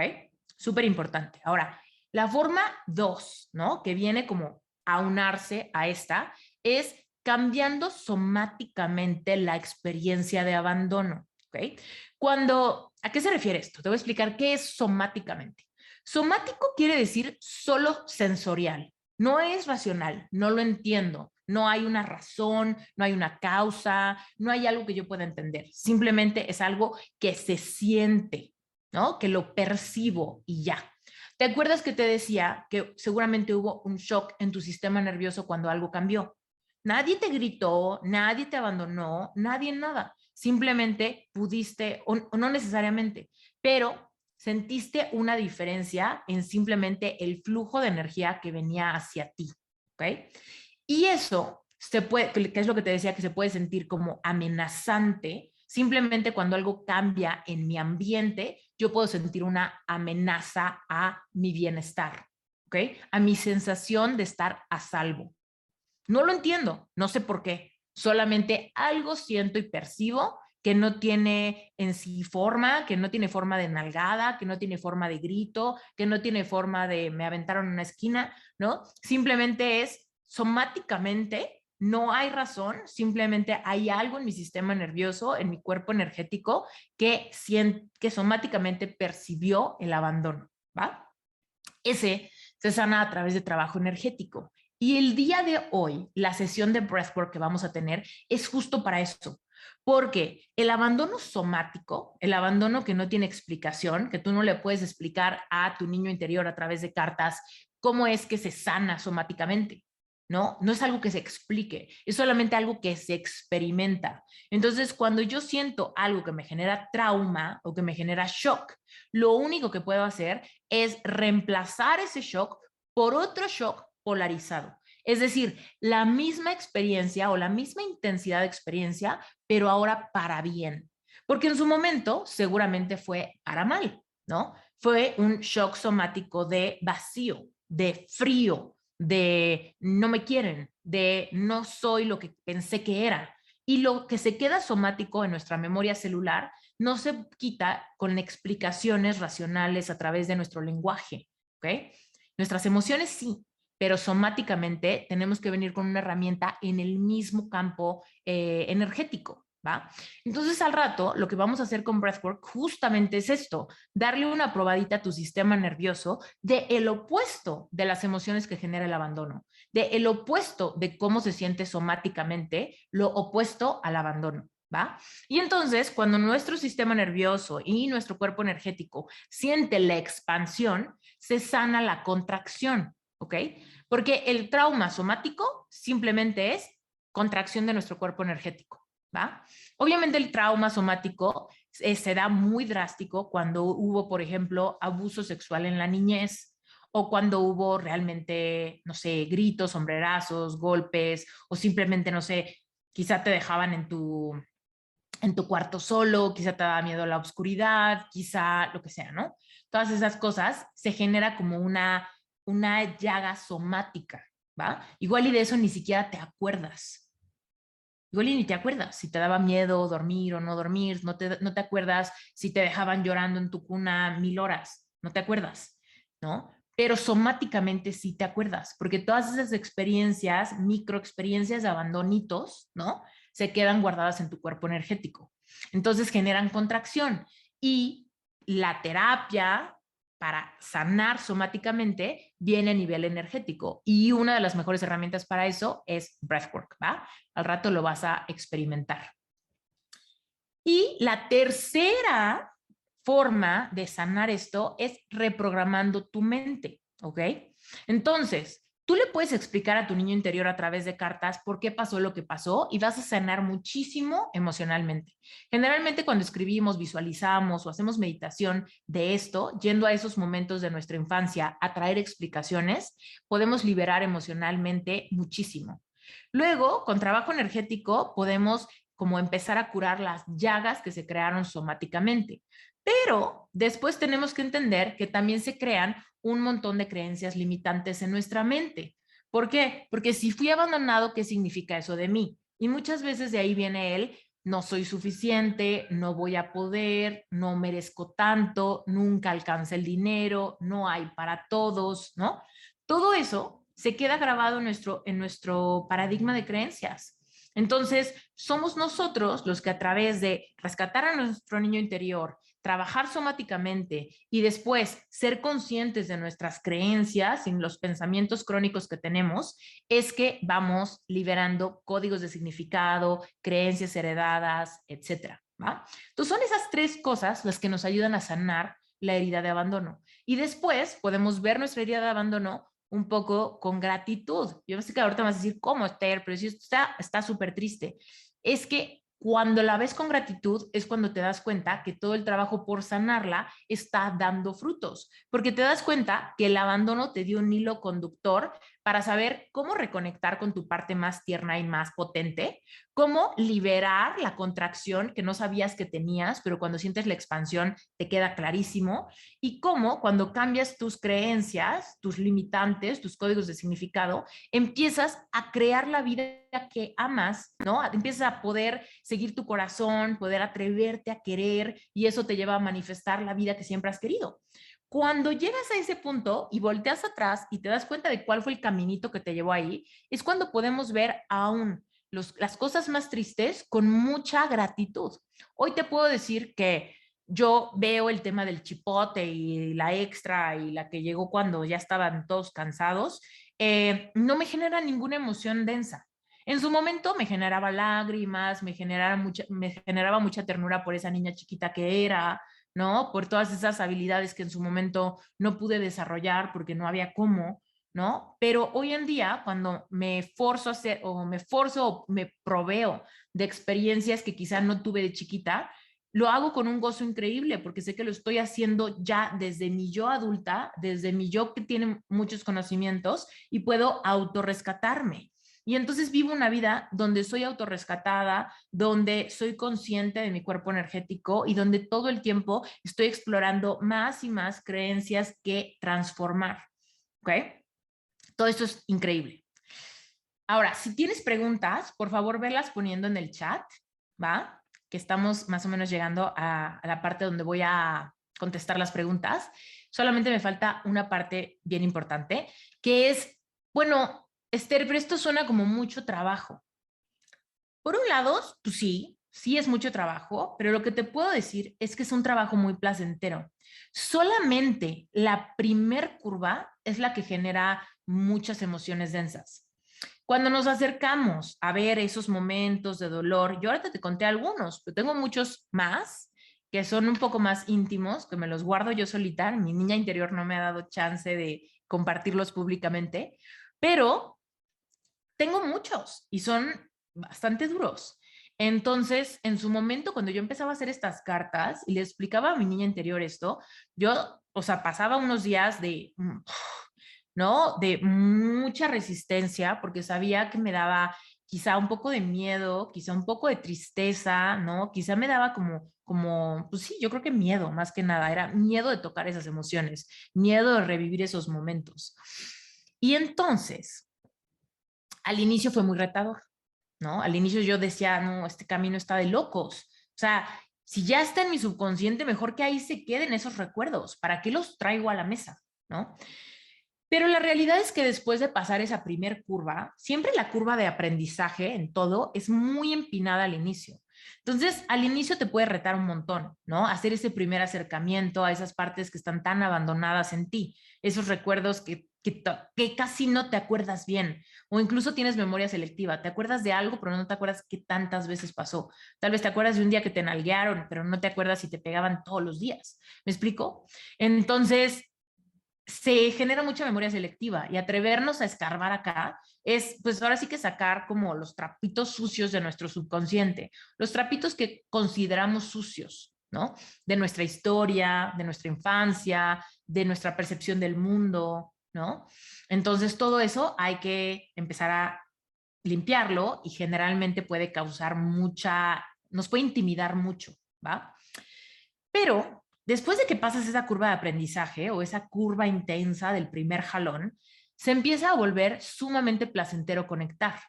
Súper importante. Ahora, la forma 2, ¿no? Que viene como a unarse a esta, es cambiando somáticamente la experiencia de abandono, ¿ok? ¿A qué se refiere esto? Te voy a explicar qué es somáticamente. Somático quiere decir solo sensorial, no es racional, no lo entiendo, no hay una razón, no hay una causa, no hay algo que yo pueda entender, simplemente es algo que se siente, ¿no? Que lo percibo y ya. ¿Te acuerdas que te decía que seguramente hubo un shock en tu sistema nervioso cuando algo cambió? Nadie te gritó, nadie te abandonó, nadie nada. Simplemente pudiste, o no necesariamente, pero sentiste una diferencia en simplemente el flujo de energía que venía hacia ti. ¿Ok? Y eso se puede, que es lo que te decía, que se puede sentir como amenazante. Simplemente cuando algo cambia en mi ambiente, yo puedo sentir una amenaza a mi bienestar, ¿ok? A mi sensación de estar a salvo. No lo entiendo, no sé por qué. Solamente algo siento y percibo que no tiene en sí forma, que no tiene forma de nalgada, que no tiene forma de grito, que no tiene forma de me aventaron en una esquina, ¿no? Simplemente es somáticamente no hay razón, simplemente hay algo en mi sistema nervioso, en mi cuerpo energético, que somáticamente percibió el abandono, ¿va? Ese se sana a través de trabajo energético. Y el día de hoy, la sesión de breathwork que vamos a tener es justo para eso. Porque el abandono somático, el abandono que no tiene explicación, que tú no le puedes explicar a tu niño interior a través de cartas cómo es que se sana somáticamente, ¿no? No es algo que se explique, es solamente algo que se experimenta. Entonces, cuando yo siento algo que me genera trauma o que me genera shock, lo único que puedo hacer es reemplazar ese shock por otro shock polarizado. Es decir, la misma experiencia o la misma intensidad de experiencia, pero ahora para bien. Porque en su momento seguramente fue para mal, ¿no? Fue un shock somático de vacío, de frío, de no me quieren, de no soy lo que pensé que era. Y lo que se queda somático en nuestra memoria celular no se quita con explicaciones racionales a través de nuestro lenguaje, ¿ok? Nuestras emociones sí, pero somáticamente tenemos que venir con una herramienta en el mismo campo energético, ¿va? Entonces al rato lo que vamos a hacer con Breathwork justamente es esto, darle una probadita a tu sistema nervioso de el opuesto de las emociones que genera el abandono, de el opuesto de cómo se siente somáticamente, lo opuesto al abandono. ¿Va? Y entonces, cuando nuestro sistema nervioso y nuestro cuerpo energético siente la expansión, se sana la contracción, ¿ok? Porque el trauma somático simplemente es contracción de nuestro cuerpo energético, ¿va? Obviamente el trauma somático se da muy drástico cuando hubo, por ejemplo, abuso sexual en la niñez o cuando hubo realmente, no sé, gritos, sombrerazos, golpes o simplemente, no sé, quizá te dejaban en tu cuarto solo, quizá te da miedo la oscuridad, quizá lo que sea, ¿no? Todas esas cosas se genera como una llaga somática, ¿va? Igual y de eso ni siquiera te acuerdas. Igual y ni te acuerdas si te daba miedo dormir o no dormir, no te acuerdas si te dejaban llorando en tu cuna 1000 horas, no te acuerdas, ¿no? Pero somáticamente sí te acuerdas, porque todas esas experiencias, microexperiencias de abandonitos, ¿no? Se quedan guardadas en tu cuerpo energético. Entonces generan contracción y la terapia para sanar somáticamente viene a nivel energético y una de las mejores herramientas para eso es breathwork, ¿va? Al rato lo vas a experimentar. Y la tercera forma de sanar esto es reprogramando tu mente, ¿ok? Entonces, tú le puedes explicar a tu niño interior a través de cartas por qué pasó lo que pasó y vas a sanar muchísimo emocionalmente. Generalmente cuando escribimos, visualizamos o hacemos meditación de esto, yendo a esos momentos de nuestra infancia a traer explicaciones, podemos liberar emocionalmente muchísimo. Luego, con trabajo energético, podemos como empezar a curar las llagas que se crearon somáticamente. Pero después tenemos que entender que también se crean un montón de creencias limitantes en nuestra mente. ¿Por qué? Porque si fui abandonado, ¿qué significa eso de mí? Y muchas veces de ahí viene el no soy suficiente, no voy a poder, no merezco tanto, nunca alcanza el dinero, no hay para todos, ¿no? Todo eso se queda grabado en nuestro paradigma de creencias. Entonces, somos nosotros los que a través de rescatar a nuestro niño interior, trabajar somáticamente y después ser conscientes de nuestras creencias y los pensamientos crónicos que tenemos, es que vamos liberando códigos de significado, creencias heredadas, etcétera, ¿va? Entonces, son esas tres cosas las que nos ayudan a sanar la herida de abandono. Y después podemos ver nuestra herida de abandono un poco con gratitud. Yo sé que ahorita vas a decir, ¿cómo, Esther? Pero si esto está súper triste. Es que cuando la ves con gratitud es cuando te das cuenta que todo el trabajo por sanarla está dando frutos, porque te das cuenta que el abandono te dio un hilo conductor para saber cómo reconectar con tu parte más tierna y más potente, cómo liberar la contracción que no sabías que tenías, pero cuando sientes la expansión te queda clarísimo, y cómo cuando cambias tus creencias, tus limitantes, tus códigos de significado, empiezas a crear la vida que amas, ¿no? Empiezas a poder seguir tu corazón, poder atreverte a querer y eso te lleva a manifestar la vida que siempre has querido. Cuando llegas a ese punto y volteas atrás y te das cuenta de cuál fue el caminito que te llevó ahí, es cuando podemos ver aún las cosas más tristes con mucha gratitud. Hoy te puedo decir que yo veo el tema del chipote y la extra y la que llegó cuando ya estaban todos cansados, no me genera ninguna emoción densa. En su momento me generaba lágrimas, me generaba mucha ternura por esa niña chiquita que era, ¿no? Por todas esas habilidades que en su momento no pude desarrollar porque no había cómo, ¿no? Pero hoy en día, cuando me forzo a hacer o me proveo de experiencias que quizá no tuve de chiquita, lo hago con un gozo increíble porque sé que lo estoy haciendo ya desde mi yo adulta, desde mi yo que tiene muchos conocimientos y puedo autorrescatarme. Y entonces vivo una vida donde soy autorrescatada, donde soy consciente de mi cuerpo energético y donde todo el tiempo estoy explorando más y más creencias que transformar. ¿Ok? Todo esto es increíble. Ahora, si tienes preguntas, por favor, verlas poniendo en el chat, ¿va? Que estamos más o menos llegando a la parte donde voy a contestar las preguntas. Solamente me falta una parte bien importante, que es, bueno, Esther, pero esto suena como mucho trabajo. Por un lado, pues sí es mucho trabajo, pero lo que te puedo decir es que es un trabajo muy placentero. Solamente la primer curva es la que genera muchas emociones densas. Cuando nos acercamos a ver esos momentos de dolor, yo ahorita te conté algunos, pero tengo muchos más que son un poco más íntimos, que me los guardo yo solita. Mi niña interior no me ha dado chance de compartirlos públicamente, pero tengo muchos y son bastante duros. Entonces, en su momento, cuando yo empezaba a hacer estas cartas y le explicaba a mi niña interior esto, yo, o sea, pasaba unos días de, ¿no? De mucha resistencia porque sabía que me daba quizá un poco de miedo, quizá un poco de tristeza, ¿no? Quizá me daba pues sí, yo creo que miedo, más que nada, era miedo de tocar esas emociones, miedo de revivir esos momentos. Y entonces, al inicio fue muy retador, ¿no? Al inicio yo decía, no, este camino está de locos. O sea, si ya está en mi subconsciente, mejor que ahí se queden esos recuerdos. ¿Para qué los traigo a la mesa? ¿No? Pero la realidad es que después de pasar esa primer curva, siempre la curva de aprendizaje en todo es muy empinada al inicio. Entonces, al inicio te puede retar un montón, ¿no? Hacer ese primer acercamiento a esas partes que están tan abandonadas en ti, esos recuerdos que casi no te acuerdas bien, o incluso tienes memoria selectiva, te acuerdas de algo, pero no te acuerdas qué tantas veces pasó. Tal vez te acuerdas de un día que te nalguearon, pero no te acuerdas si te pegaban todos los días. ¿Me explico? Entonces, se genera mucha memoria selectiva y atrevernos a escarbar acá es, pues ahora sí que sacar como los trapitos sucios de nuestro subconsciente, los trapitos que consideramos sucios, ¿no? De nuestra historia, de nuestra infancia, de nuestra percepción del mundo, ¿no? Entonces todo eso hay que empezar a limpiarlo y generalmente puede causar nos puede intimidar mucho, ¿va? Pero después de que pasas esa curva de aprendizaje o esa curva intensa del primer jalón, se empieza a volver sumamente placentero conectar.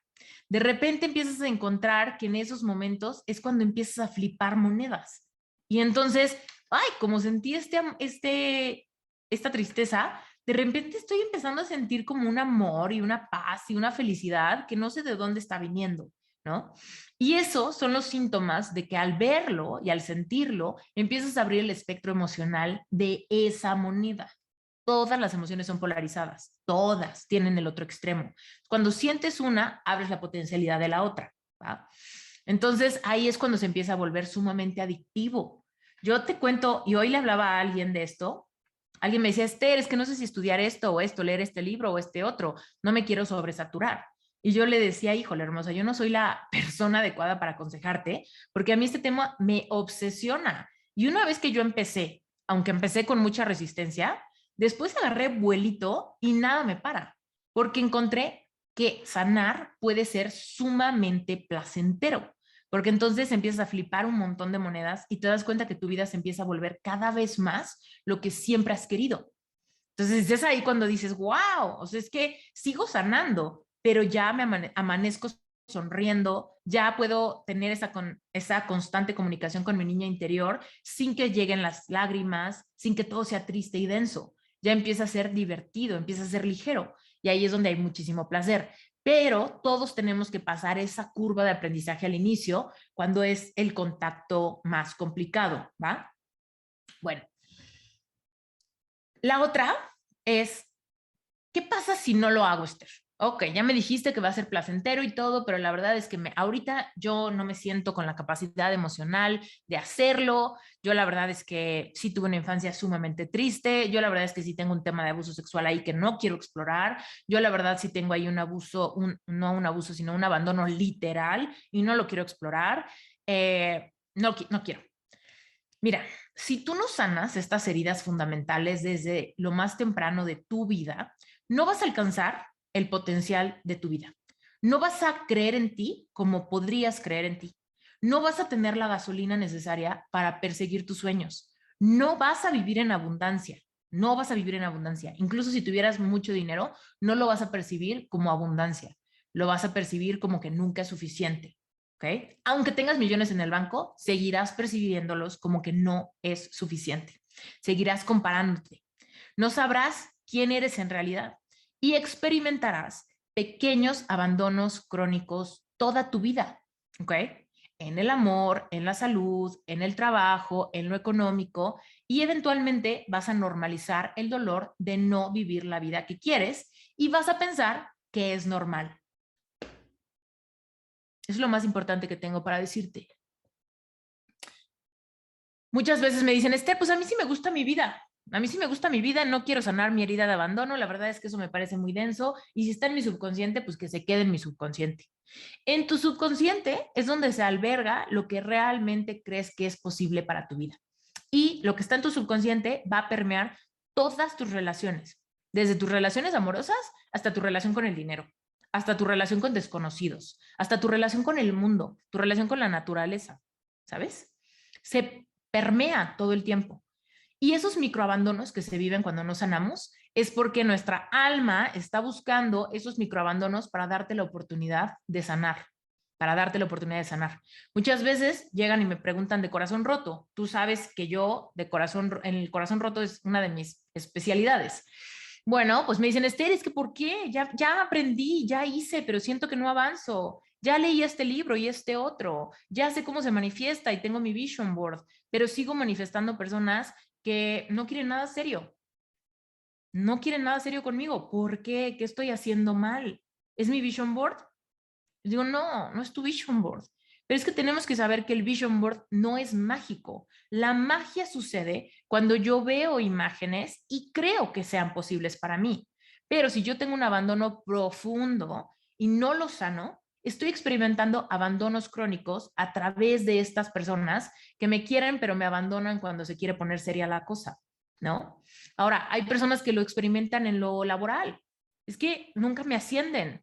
De repente empiezas a encontrar que en esos momentos es cuando empiezas a flipar monedas. Y entonces, ay, como sentí esta tristeza, de repente estoy empezando a sentir como un amor y una paz y una felicidad que no sé de dónde está viniendo, ¿no? Y esos son los síntomas de que al verlo y al sentirlo, empiezas a abrir el espectro emocional de esa moneda. Todas las emociones son polarizadas, todas tienen el otro extremo. Cuando sientes una, abres la potencialidad de la otra, ¿va? Entonces ahí es cuando se empieza a volver sumamente adictivo. Yo te cuento, y hoy le hablaba a alguien de esto, alguien me decía, Esther, es que no sé si estudiar esto o esto, leer este libro o este otro, no me quiero sobresaturar. Y yo le decía, híjole, hermosa, yo no soy la persona adecuada para aconsejarte, porque a mí este tema me obsesiona. Y una vez que yo empecé, aunque empecé con mucha resistencia, después agarré vuelito y nada me para, porque encontré que sanar puede ser sumamente placentero, porque entonces empiezas a flipar un montón de monedas y te das cuenta que tu vida se empieza a volver cada vez más lo que siempre has querido. Entonces es ahí cuando dices, wow, o sea, es que sigo sanando, pero ya me amanezco sonriendo, ya puedo tener esa constante comunicación con mi niña interior sin que lleguen las lágrimas, sin que todo sea triste y denso. Ya empieza a ser divertido, empieza a ser ligero y ahí es donde hay muchísimo placer. Pero todos tenemos que pasar esa curva de aprendizaje al inicio cuando es el contacto más complicado, ¿va? Bueno, la otra es, ¿qué pasa si no lo hago, Esther? Ok, ya me dijiste que va a ser placentero y todo, pero la verdad es que ahorita yo no me siento con la capacidad emocional de hacerlo. Yo la verdad es que sí tuve una infancia sumamente triste. Yo la verdad es que sí tengo un tema de abuso sexual ahí que no quiero explorar. Yo la verdad sí tengo ahí un abuso, no un abuso, sino un abandono literal y no lo quiero explorar. No quiero. Mira, si tú no sanas estas heridas fundamentales desde lo más temprano de tu vida, no vas a alcanzar el potencial de tu vida. No vas a creer en ti como podrías creer en ti. No vas a tener la gasolina necesaria para perseguir tus sueños. No vas a vivir en abundancia. No vas a vivir en abundancia. Incluso si tuvieras mucho dinero, no lo vas a percibir como abundancia. Lo vas a percibir como que nunca es suficiente. ¿Ok? Aunque tengas millones en el banco, seguirás percibiéndolos como que no es suficiente. Seguirás comparándote. No sabrás quién eres en realidad y experimentarás pequeños abandonos crónicos toda tu vida. ¿Ok? En el amor, en la salud, en el trabajo, en lo económico y eventualmente vas a normalizar el dolor de no vivir la vida que quieres y vas a pensar que es normal. Es lo más importante que tengo para decirte. Muchas veces me dicen, Esther, pues a mí sí me gusta mi vida. A mí sí me gusta mi vida, no quiero sanar mi herida de abandono. La verdad es que eso me parece muy denso. Y si está en mi subconsciente, pues que se quede en mi subconsciente. En tu subconsciente es donde se alberga lo que realmente crees que es posible para tu vida. Y lo que está en tu subconsciente va a permear todas tus relaciones, desde tus relaciones amorosas hasta tu relación con el dinero, hasta tu relación con desconocidos, hasta tu relación con el mundo, tu relación con la naturaleza, ¿sabes? Se permea todo el tiempo. Y esos microabandonos que se viven cuando no sanamos es porque nuestra alma está buscando esos microabandonos para darte la oportunidad de sanar, para darte la oportunidad de sanar. Muchas veces llegan y me preguntan de corazón roto. Tú sabes que yo en el corazón roto es una de mis especialidades. Bueno, pues me dicen, Esther, es que ¿por qué? Ya aprendí, ya hice, pero siento que no avanzo. Ya leí este libro y este otro. Ya sé cómo se manifiesta y tengo mi vision board, pero sigo manifestando personas que no quieren nada serio. No quieren nada serio conmigo. ¿Por qué? ¿Qué estoy haciendo mal? ¿Es mi vision board? Les digo, no, no es tu vision board. Pero es que tenemos que saber que el vision board no es mágico. La magia sucede cuando yo veo imágenes y creo que sean posibles para mí. Pero si yo tengo un abandono profundo y no lo sano, estoy experimentando abandonos crónicos a través de estas personas que me quieren, pero me abandonan cuando se quiere poner seria la cosa, ¿no? Ahora, hay personas que lo experimentan en lo laboral. Es que nunca me ascienden.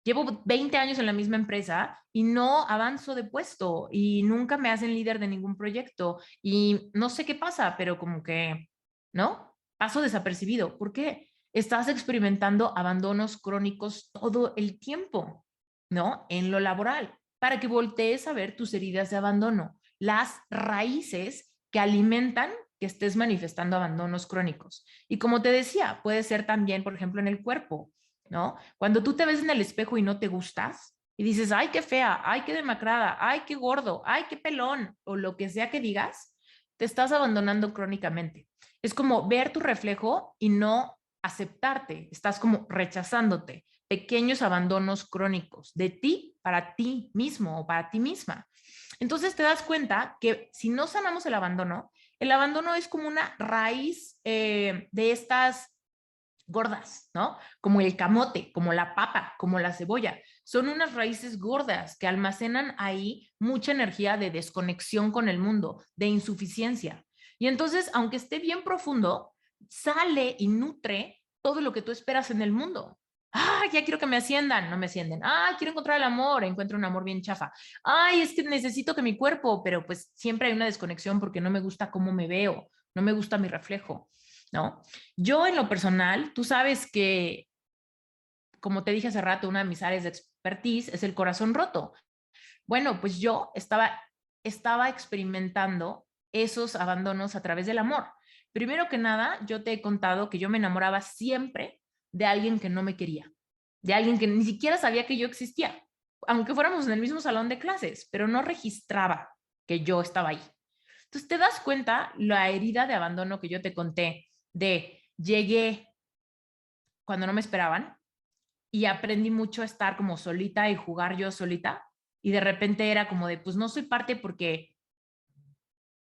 Llevo 20 años en la misma empresa y no avanzo de puesto y nunca me hacen líder de ningún proyecto y no sé qué pasa, pero como que, ¿no? Paso desapercibido. ¿Por qué? Estás experimentando abandonos crónicos todo el tiempo, ¿no? En lo laboral, para que voltees a ver tus heridas de abandono, las raíces que alimentan que estés manifestando abandonos crónicos. Y como te decía, puede ser también, por ejemplo, en el cuerpo. ¿No? Cuando tú te ves en el espejo y no te gustas y dices, ay, qué fea, ay, qué demacrada, ay, qué gordo, ay, qué pelón, o lo que sea que digas, te estás abandonando crónicamente. Es como ver tu reflejo y no aceptarte, estás como rechazándote, pequeños abandonos crónicos de ti para ti mismo o para ti misma. Entonces te das cuenta que si no sanamos el abandono es como una raíz de estas gordas, ¿no? Como el camote, como la papa, como la cebolla. Son unas raíces gordas que almacenan ahí mucha energía de desconexión con el mundo, de insuficiencia. Y entonces, aunque esté bien profundo, sale y nutre todo lo que tú esperas en el mundo. Ah, ya quiero que me asciendan, no me ascienden. Ah, quiero encontrar el amor, encuentro un amor bien chafa. Ay, es que necesito que mi cuerpo, pero pues siempre hay una desconexión porque no me gusta cómo me veo, no me gusta mi reflejo, ¿no? Yo en lo personal, tú sabes que, como te dije hace rato, una de mis áreas de expertise es el corazón roto. Bueno, pues yo estaba experimentando esos abandonos a través del amor. Primero que nada, yo te he contado que yo me enamoraba siempre de alguien que no me quería, de alguien que ni siquiera sabía que yo existía, aunque fuéramos en el mismo salón de clases, pero no registraba que yo estaba ahí. Entonces te das cuenta la herida de abandono que yo te conté de llegué cuando no me esperaban y aprendí mucho a estar como solita y jugar yo solita y de repente era como de pues no soy parte porque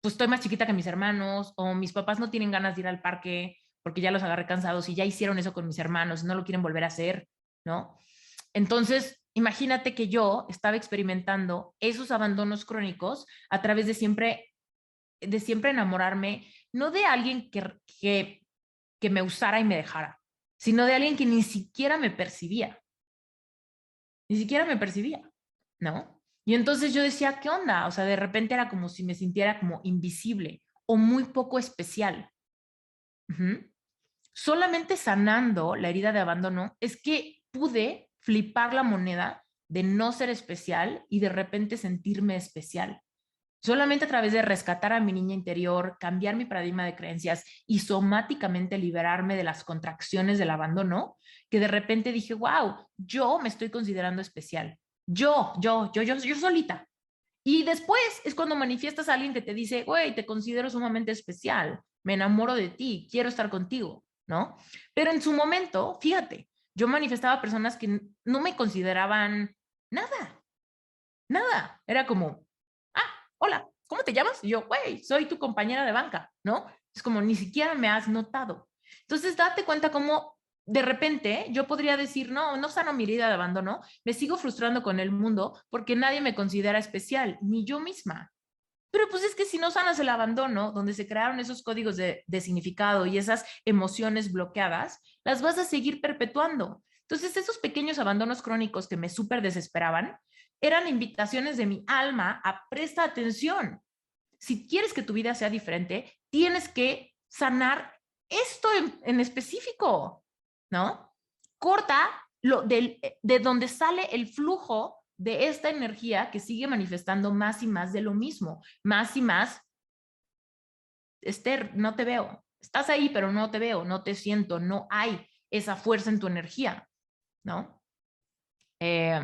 pues estoy más chiquita que mis hermanos o mis papás no tienen ganas de ir al parque porque ya los agarré cansados y ya hicieron eso con mis hermanos, no lo quieren volver a hacer, ¿no? Entonces, imagínate que yo estaba experimentando esos abandonos crónicos a través de siempre enamorarme, no de alguien que me usara y me dejara, sino de alguien que ni siquiera me percibía, ni siquiera me percibía, ¿no? Y entonces yo decía, ¿qué onda? O sea, de repente era como si me sintiera como invisible o muy poco especial. Ujú. Solamente sanando la herida de abandono es que pude flipar la moneda de no ser especial y de repente sentirme especial. Solamente a través de rescatar a mi niña interior, cambiar mi paradigma de creencias y somáticamente liberarme de las contracciones del abandono, que de repente dije, wow, yo me estoy considerando especial. Yo solita. Y después es cuando manifiestas a alguien que te dice, güey, te considero sumamente especial, me enamoro de ti, quiero estar contigo, ¿no? Pero en su momento, fíjate, yo manifestaba a personas que no me consideraban nada, nada. Era como, hola, ¿cómo te llamas? Y yo, güey, soy tu compañera de banca, ¿no? Es como, ni siquiera me has notado. Entonces, date cuenta cómo de repente yo podría decir, no, no sano mi herida de abandono, me sigo frustrando con el mundo porque nadie me considera especial, ni yo misma. Pero pues es que si no sanas el abandono, donde se crearon esos códigos de significado y esas emociones bloqueadas, las vas a seguir perpetuando. Entonces, esos pequeños abandonos crónicos que me súper desesperaban eran invitaciones de mi alma a presta atención. Si quieres que tu vida sea diferente, tienes que sanar esto en específico, ¿no? Corta de donde sale el flujo de esta energía que sigue manifestando más y más de lo mismo, más y más. Esther, no te veo. Estás ahí, pero no te veo, no te siento, no hay esa fuerza en tu energía, ¿no? Eh,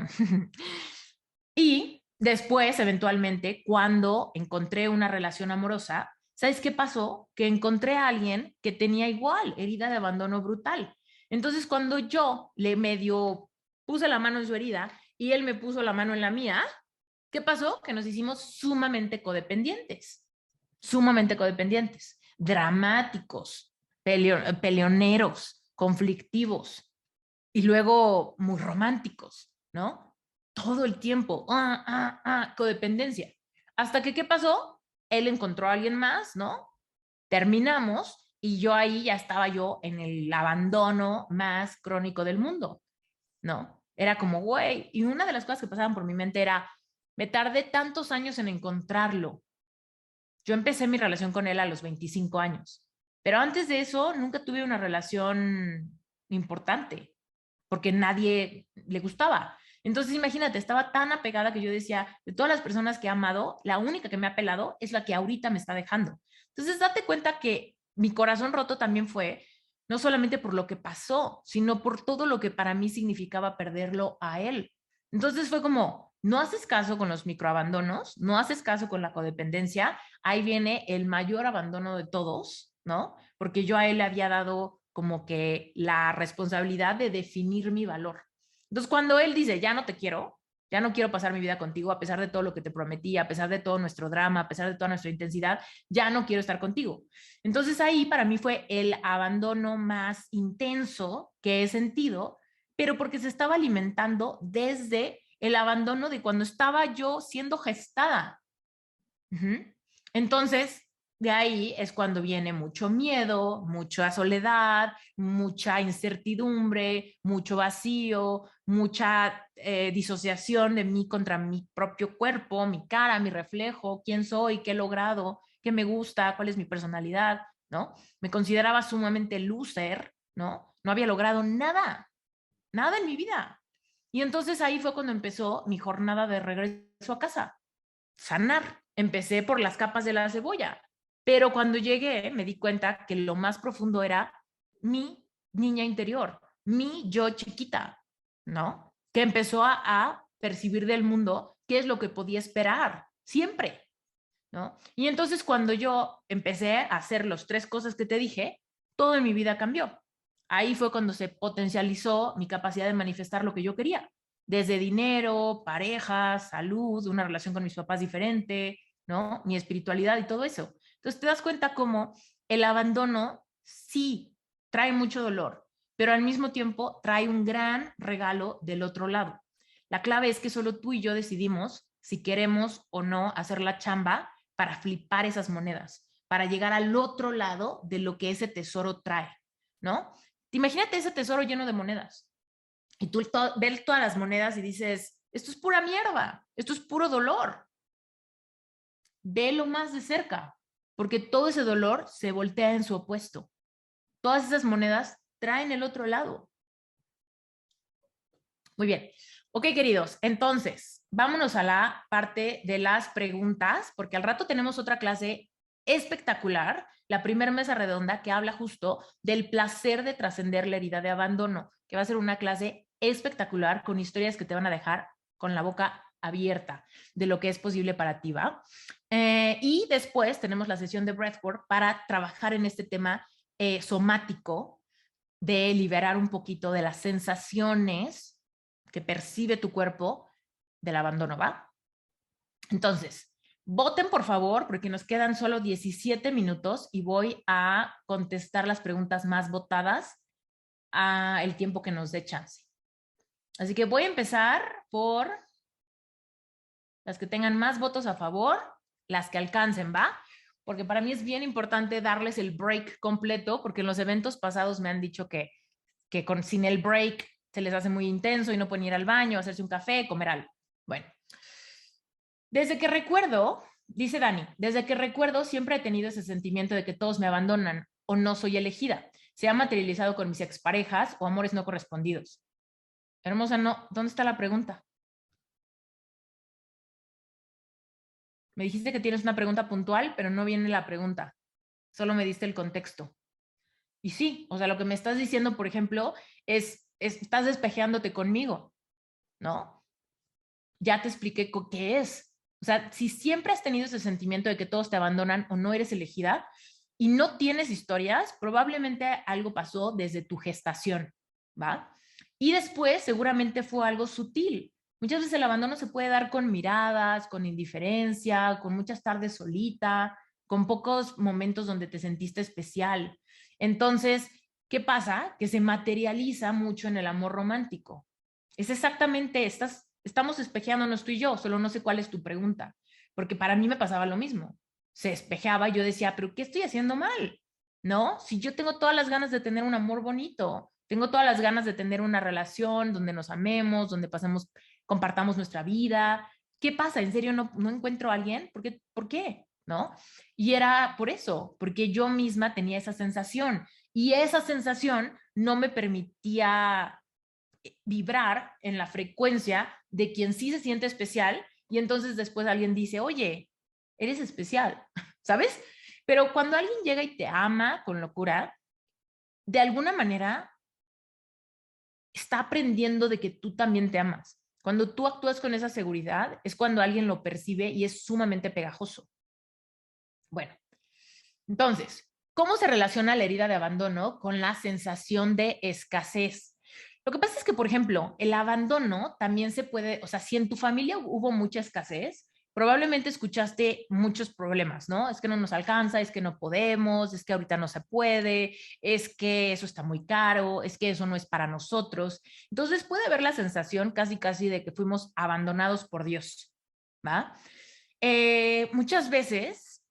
y después, eventualmente, cuando encontré una relación amorosa, ¿sabes qué pasó? Que encontré a alguien que tenía igual herida de abandono brutal. Entonces, cuando yo le medio puse la mano en su herida y él me puso la mano en la mía, ¿qué pasó? Que nos hicimos sumamente codependientes, dramáticos, peleoneros, conflictivos y luego muy románticos, ¿no? Todo el tiempo, codependencia. Hasta que, ¿qué pasó? Él encontró a alguien más, ¿no? Terminamos y yo ahí ya estaba yo en el abandono más crónico del mundo, ¿no? Era como, güey, y una de las cosas que pasaban por mi mente era, me tardé tantos años en encontrarlo. Yo empecé mi relación con él a los 25 años, pero antes de eso nunca tuve una relación importante porque nadie le gustaba. Entonces, imagínate, estaba tan apegada que yo decía, de todas las personas que he amado, la única que me ha pelado es la que ahorita me está dejando. Entonces, date cuenta que mi corazón roto también fue no solamente por lo que pasó, sino por todo lo que para mí significaba perderlo a él. Entonces fue como, no haces caso con los microabandonos, no haces caso con la codependencia, ahí viene el mayor abandono de todos, ¿no? Porque yo a él le había dado como que la responsabilidad de definir mi valor. Entonces, cuando él dice, ya no quiero pasar mi vida contigo, a pesar de todo lo que te prometí, a pesar de todo nuestro drama, a pesar de toda nuestra intensidad, ya no quiero estar contigo. Entonces ahí para mí fue el abandono más intenso que he sentido, pero porque se estaba alimentando desde el abandono de cuando estaba yo siendo gestada. Uh-huh. Entonces, de ahí es cuando viene mucho miedo, mucha soledad, mucha incertidumbre, mucho vacío, mucha disociación de mí contra mi propio cuerpo, mi cara, mi reflejo, quién soy, qué he logrado, qué me gusta, cuál es mi personalidad, ¿no? Me consideraba sumamente loser, ¿no? No había logrado nada, nada en mi vida. Y entonces ahí fue cuando empezó mi jornada de regreso a casa. Sanar. Empecé por las capas de la cebolla. Pero cuando llegué me di cuenta que lo más profundo era mi niña interior, mi yo chiquita, ¿no? Que empezó a percibir del mundo qué es lo que podía esperar, siempre, ¿no? Y entonces cuando yo empecé a hacer las tres cosas que te dije, todo en mi vida cambió. Ahí fue cuando se potencializó mi capacidad de manifestar lo que yo quería, desde dinero, pareja, salud, una relación con mis papás diferente, ¿no? Mi espiritualidad y todo eso. Entonces te das cuenta cómo el abandono sí trae mucho dolor, pero al mismo tiempo trae un gran regalo del otro lado. La clave es que solo tú y yo decidimos si queremos o no hacer la chamba para flipar esas monedas, para llegar al otro lado de lo que ese tesoro trae, ¿no? Imagínate ese tesoro lleno de monedas y tú ves todas las monedas y dices, esto es pura mierda, esto es puro dolor. Velo más de cerca, porque todo ese dolor se voltea en su opuesto. Todas esas monedas traen el otro lado. Muy bien. Ok, queridos, entonces, vámonos a la parte de las preguntas, porque al rato tenemos otra clase espectacular, la primera mesa redonda que habla justo del placer de trascender la herida de abandono, que va a ser una clase espectacular con historias que te van a dejar con la boca abierta de lo que es posible para ti, ¿va? Y después tenemos la sesión de Breathwork para trabajar en este tema somático de liberar un poquito de las sensaciones que percibe tu cuerpo del abandono, ¿va? Entonces, voten por favor, porque nos quedan solo 17 minutos y voy a contestar las preguntas más votadas a el tiempo que nos dé chance. Así que voy a empezar por las que tengan más votos a favor, las que alcancen, ¿va? Porque para mí es bien importante darles el break completo, porque en los eventos pasados me han dicho que sin el break se les hace muy intenso y no pueden ir al baño, hacerse un café, comer algo. Bueno, desde que recuerdo, dice Dani, desde que recuerdo siempre he tenido ese sentimiento de que todos me abandonan o no soy elegida. Se ha materializado con mis exparejas o amores no correspondidos. Hermosa, no, ¿dónde está la pregunta? Me dijiste que tienes una pregunta puntual, pero no viene la pregunta. Solo me diste el contexto. Y sí, o sea, lo que me estás diciendo, por ejemplo, estás despejeándote conmigo, ¿no? Ya te expliqué qué es. O sea, si siempre has tenido ese sentimiento de que todos te abandonan o no eres elegida y no tienes historias, probablemente algo pasó desde tu gestación, ¿va? Y después seguramente fue algo sutil. Muchas veces el abandono se puede dar con miradas, con indiferencia, con muchas tardes solita, con pocos momentos donde te sentiste especial. Entonces, ¿qué pasa? Que se materializa mucho en el amor romántico. Es exactamente, estamos espejeándonos tú y yo, solo no sé cuál es tu pregunta, porque para mí me pasaba lo mismo. Se espejeaba y yo decía, pero ¿qué estoy haciendo mal? ¿No? Si yo tengo todas las ganas de tener un amor bonito, tengo todas las ganas de tener una relación donde nos amemos, donde pasemos, compartamos nuestra vida. ¿Qué pasa? ¿En serio no encuentro a alguien? ¿Por qué? ¿No? Y era por eso, porque yo misma tenía esa sensación y esa sensación no me permitía vibrar en la frecuencia de quien sí se siente especial y entonces después alguien dice, oye, eres especial, ¿sabes? Pero cuando alguien llega y te ama con locura, de alguna manera está aprendiendo de que tú también te amas. Cuando tú actúas con esa seguridad es cuando alguien lo percibe y es sumamente pegajoso. Bueno, entonces, ¿cómo se relaciona la herida de abandono con la sensación de escasez? Lo que pasa es que, por ejemplo, el abandono también se puede, o sea, si en tu familia hubo mucha escasez, probablemente escuchaste muchos problemas, ¿no? Es que no nos alcanza, es que no podemos, es que ahorita no se puede, es que eso está muy caro, es que eso no es para nosotros. Entonces puede haber la sensación casi, casi de que fuimos abandonados por Dios, ¿va? Muchas veces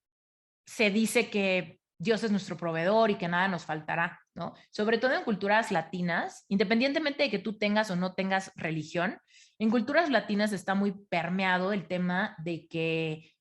se dice que Dios es nuestro proveedor y que nada nos faltará, ¿no? Sobre todo en culturas latinas, independientemente de que tú tengas o no tengas religión, en culturas latinas está muy permeado el tema de que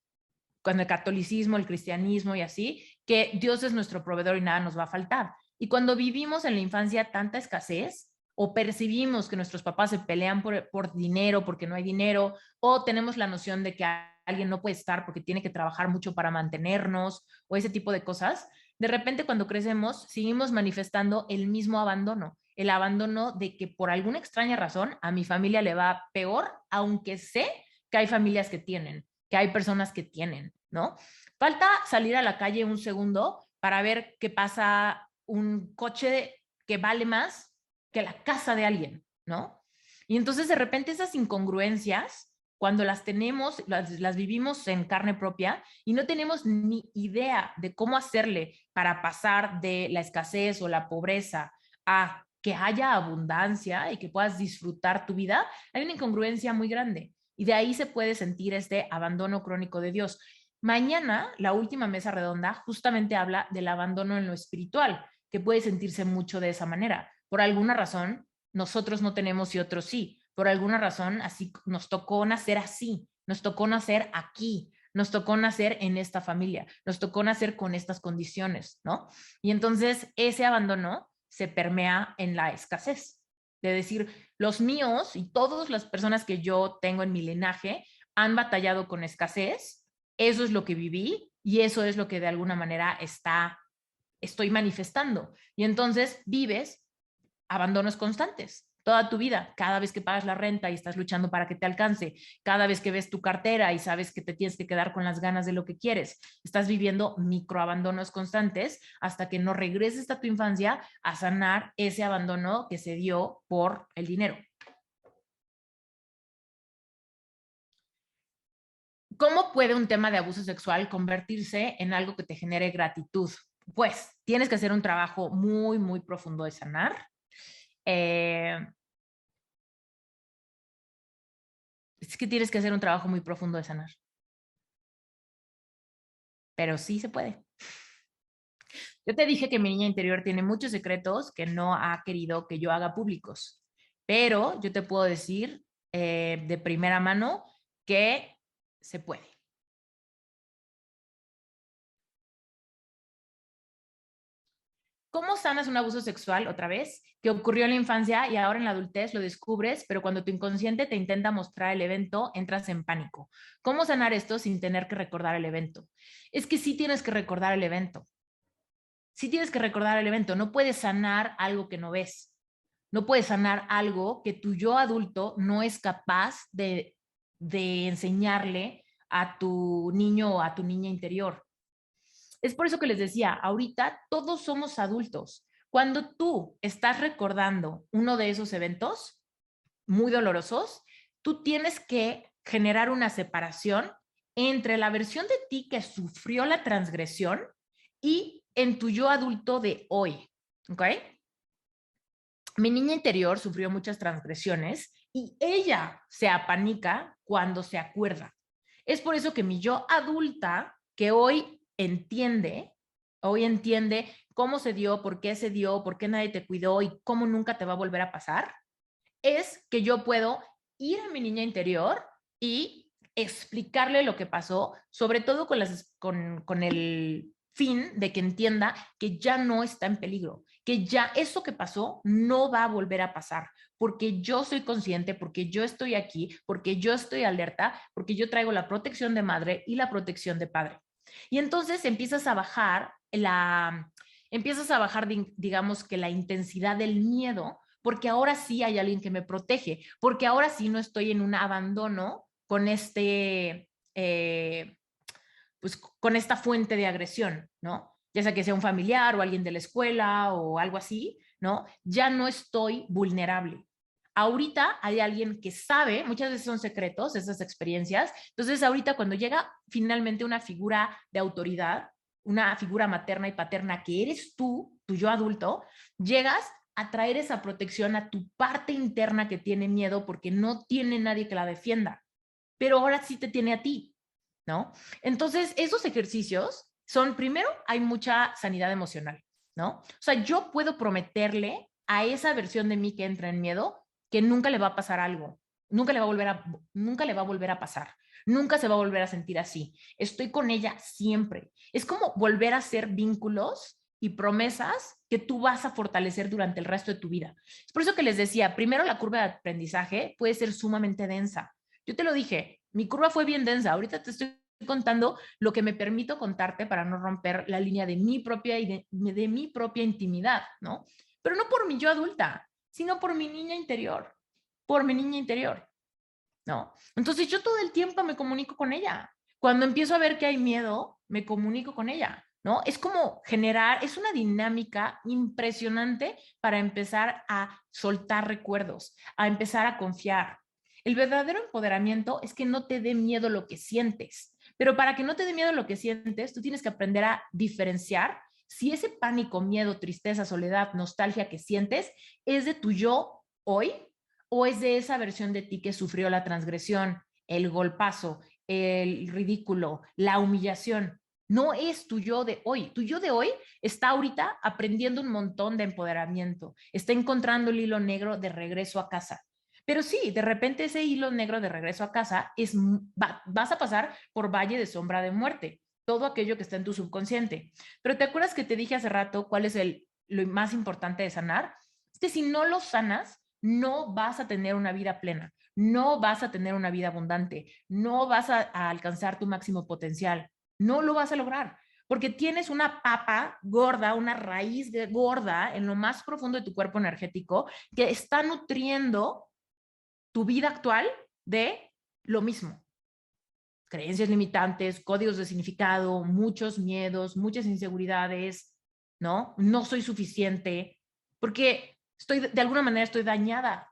con el catolicismo, el cristianismo y así, que Dios es nuestro proveedor y nada nos va a faltar. Y cuando vivimos en la infancia tanta escasez, o percibimos que nuestros papás se pelean por dinero, porque no hay dinero, o tenemos la noción de que alguien no puede estar porque tiene que trabajar mucho para mantenernos, o ese tipo de cosas, de repente cuando crecemos seguimos manifestando el mismo abandono, el abandono de que por alguna extraña razón a mi familia le va peor, aunque sé que hay familias que tienen, que hay personas que tienen, ¿no? Falta salir a la calle un segundo para ver qué pasa un coche que vale más que la casa de alguien, ¿no? Y entonces de repente esas incongruencias, cuando las tenemos, las vivimos en carne propia y no tenemos ni idea de cómo hacerle para pasar de la escasez o la pobreza a que haya abundancia y que puedas disfrutar tu vida, hay una incongruencia muy grande. Y de ahí se puede sentir este abandono crónico de Dios. Mañana, la última mesa redonda justamente habla del abandono en lo espiritual, que puede sentirse mucho de esa manera. Por alguna razón, nosotros no tenemos y otros sí. Por alguna razón, así nos tocó nacer así, nos tocó nacer aquí, nos tocó nacer en esta familia, nos tocó nacer con estas condiciones, ¿no? Y entonces ese abandono se permea en la escasez. De decir, los míos y todas las personas que yo tengo en mi linaje han batallado con escasez, eso es lo que viví y eso es lo que de alguna manera estoy manifestando. Y entonces vives abandonos constantes toda tu vida, cada vez que pagas la renta y estás luchando para que te alcance, cada vez que ves tu cartera y sabes que te tienes que quedar con las ganas de lo que quieres, estás viviendo microabandonos constantes hasta que no regreses a tu infancia a sanar ese abandono que se dio por el dinero. ¿Cómo puede un tema de abuso sexual convertirse en algo que te genere gratitud? Pues tienes que hacer un trabajo muy, muy profundo de sanar. Eh, es que tienes que hacer un trabajo muy profundo de sanar, pero sí se puede. Yo te dije que mi niña interior tiene muchos secretos que no ha querido que yo haga públicos, pero yo te puedo decir de primera mano que se puede. ¿Cómo sanas un abuso sexual otra vez que ocurrió en la infancia y ahora en la adultez lo descubres, pero cuando tu inconsciente te intenta mostrar el evento, entras en pánico? ¿Cómo sanar esto sin tener que recordar el evento? Es que sí tienes que recordar el evento. Sí tienes que recordar el evento. No puedes sanar algo que no ves. No puedes sanar algo que tu yo adulto no es capaz de enseñarle a tu niño o a tu niña interior. Es por eso que les decía, ahorita todos somos adultos. Cuando tú estás recordando uno de esos eventos muy dolorosos, tú tienes que generar una separación entre la versión de ti que sufrió la transgresión y en tu yo adulto de hoy. ¿Ok? Mi niña interior sufrió muchas transgresiones y ella se apanica cuando se acuerda. Es por eso que mi yo adulta, que hoy entiende cómo se dio, por qué nadie te cuidó y cómo nunca te va a volver a pasar, es que yo puedo ir a mi niña interior y explicarle lo que pasó, sobre todo con el fin de que entienda que ya no está en peligro, que ya eso que pasó no va a volver a pasar, porque yo soy consciente, porque yo estoy aquí, porque yo estoy alerta, porque yo traigo la protección de madre y la protección de padre. Y entonces empiezas a bajar, digamos que la intensidad del miedo, porque ahora sí hay alguien que me protege, porque ahora sí no estoy en un abandono con pues con esta fuente de agresión, ¿no? Ya sea que sea un familiar o alguien de la escuela o algo así, ¿no? Ya no estoy vulnerable. Ahorita hay alguien que sabe, muchas veces son secretos esas experiencias, entonces ahorita cuando llega finalmente una figura de autoridad, una figura materna y paterna que eres tú, tu yo adulto, llegas a traer esa protección a tu parte interna que tiene miedo porque no tiene nadie que la defienda, pero ahora sí te tiene a ti, ¿no? Entonces, esos ejercicios son, primero, hay mucha sanidad emocional, ¿no? O sea, yo puedo prometerle a esa versión de mí que entra en miedo que nunca le va a pasar algo, nunca le va a volver a pasar, nunca se va a volver a sentir así. Estoy con ella siempre. Es como volver a hacer vínculos y promesas que tú vas a fortalecer durante el resto de tu vida. Es por eso que les decía, primero la curva de aprendizaje puede ser sumamente densa. Yo te lo dije, mi curva fue bien densa. Ahorita te estoy contando lo que me permito contarte para no romper la línea de mi propia, de mi propia intimidad, ¿no? Pero no por mi yo adulta, sino por mi niña interior, por mi niña interior, ¿no? Entonces yo todo el tiempo me comunico con ella. Cuando empiezo a ver que hay miedo, me comunico con ella, ¿no? Es como generar, es una dinámica impresionante para empezar a soltar recuerdos, a empezar a confiar. El verdadero empoderamiento es que no te dé miedo lo que sientes, pero para que no te dé miedo lo que sientes, tú tienes que aprender a diferenciar si ese pánico, miedo, tristeza, soledad, nostalgia que sientes es de tu yo hoy o es de esa versión de ti que sufrió la transgresión, el golpazo, el ridículo, la humillación. No es tu yo de hoy. Tu yo de hoy está ahorita aprendiendo un montón de empoderamiento, está encontrando el hilo negro de regreso a casa. Pero sí, de repente ese hilo negro de regreso a casa vas a pasar por valle de sombra de muerte, todo aquello que está en tu subconsciente. Pero ¿te acuerdas que te dije hace rato cuál es lo más importante de sanar? Es que si no lo sanas, no vas a tener una vida plena, no vas a tener una vida abundante, no vas a alcanzar tu máximo potencial, no lo vas a lograr, porque tienes una papa gorda, una raíz gorda en lo más profundo de tu cuerpo energético que está nutriendo tu vida actual de lo mismo. Creencias limitantes, códigos de significado, muchos miedos, muchas inseguridades, ¿no? No soy suficiente, porque de alguna manera estoy dañada.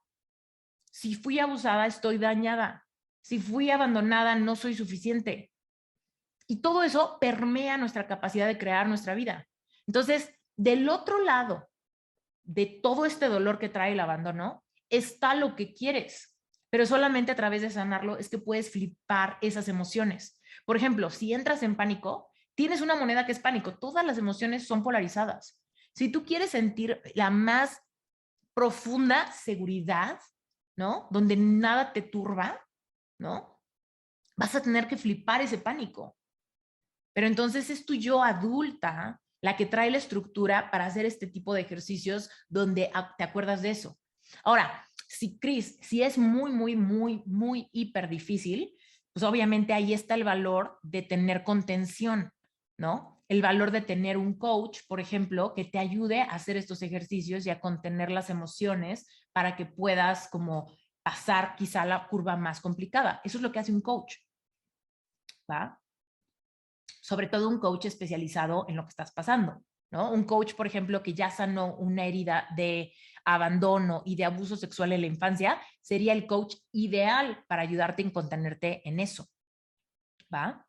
Si fui abusada, estoy dañada. Si fui abandonada, no soy suficiente. Y todo eso permea nuestra capacidad de crear nuestra vida. Entonces, del otro lado de todo este dolor que trae el abandono, está lo que quieres, pero solamente a través de sanarlo es que puedes flipar esas emociones. Por ejemplo, si entras en pánico, tienes una moneda que es pánico. Todas las emociones son polarizadas. Si tú quieres sentir la más profunda seguridad, ¿no? Donde nada te turba, ¿no? Vas a tener que flipar ese pánico. Pero entonces es tu yo adulta la que trae la estructura para hacer este tipo de ejercicios donde te acuerdas de eso. Ahora, si Cris, si es muy, muy, muy, muy hiper difícil, pues obviamente ahí está el valor de tener contención, ¿no? El valor de tener un coach, por ejemplo, que te ayude a hacer estos ejercicios y a contener las emociones para que puedas como pasar quizá la curva más complicada. Eso es lo que hace un coach, ¿va? Sobre todo un coach especializado en lo que estás pasando, ¿no? Un coach, por ejemplo, que ya sanó una herida de abandono y de abuso sexual en la infancia, sería el coach ideal para ayudarte a contenerte en eso, ¿va?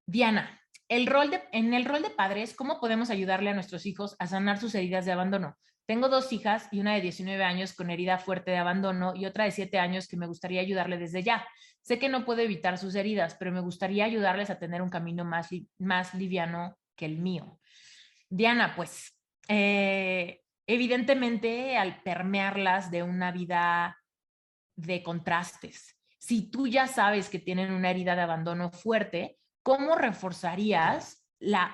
Diana, en el rol de padres, ¿cómo podemos ayudarle a nuestros hijos a sanar sus heridas de abandono? Tengo dos hijas y una de 19 años con herida fuerte de abandono y otra de 7 años que me gustaría ayudarle desde ya. Sé que no puedo evitar sus heridas, pero me gustaría ayudarles a tener un camino más liviano que el mío. Diana, pues evidentemente al permearlas de una vida de contrastes. Si tú ya sabes que tienen una herida de abandono fuerte, ¿cómo reforzarías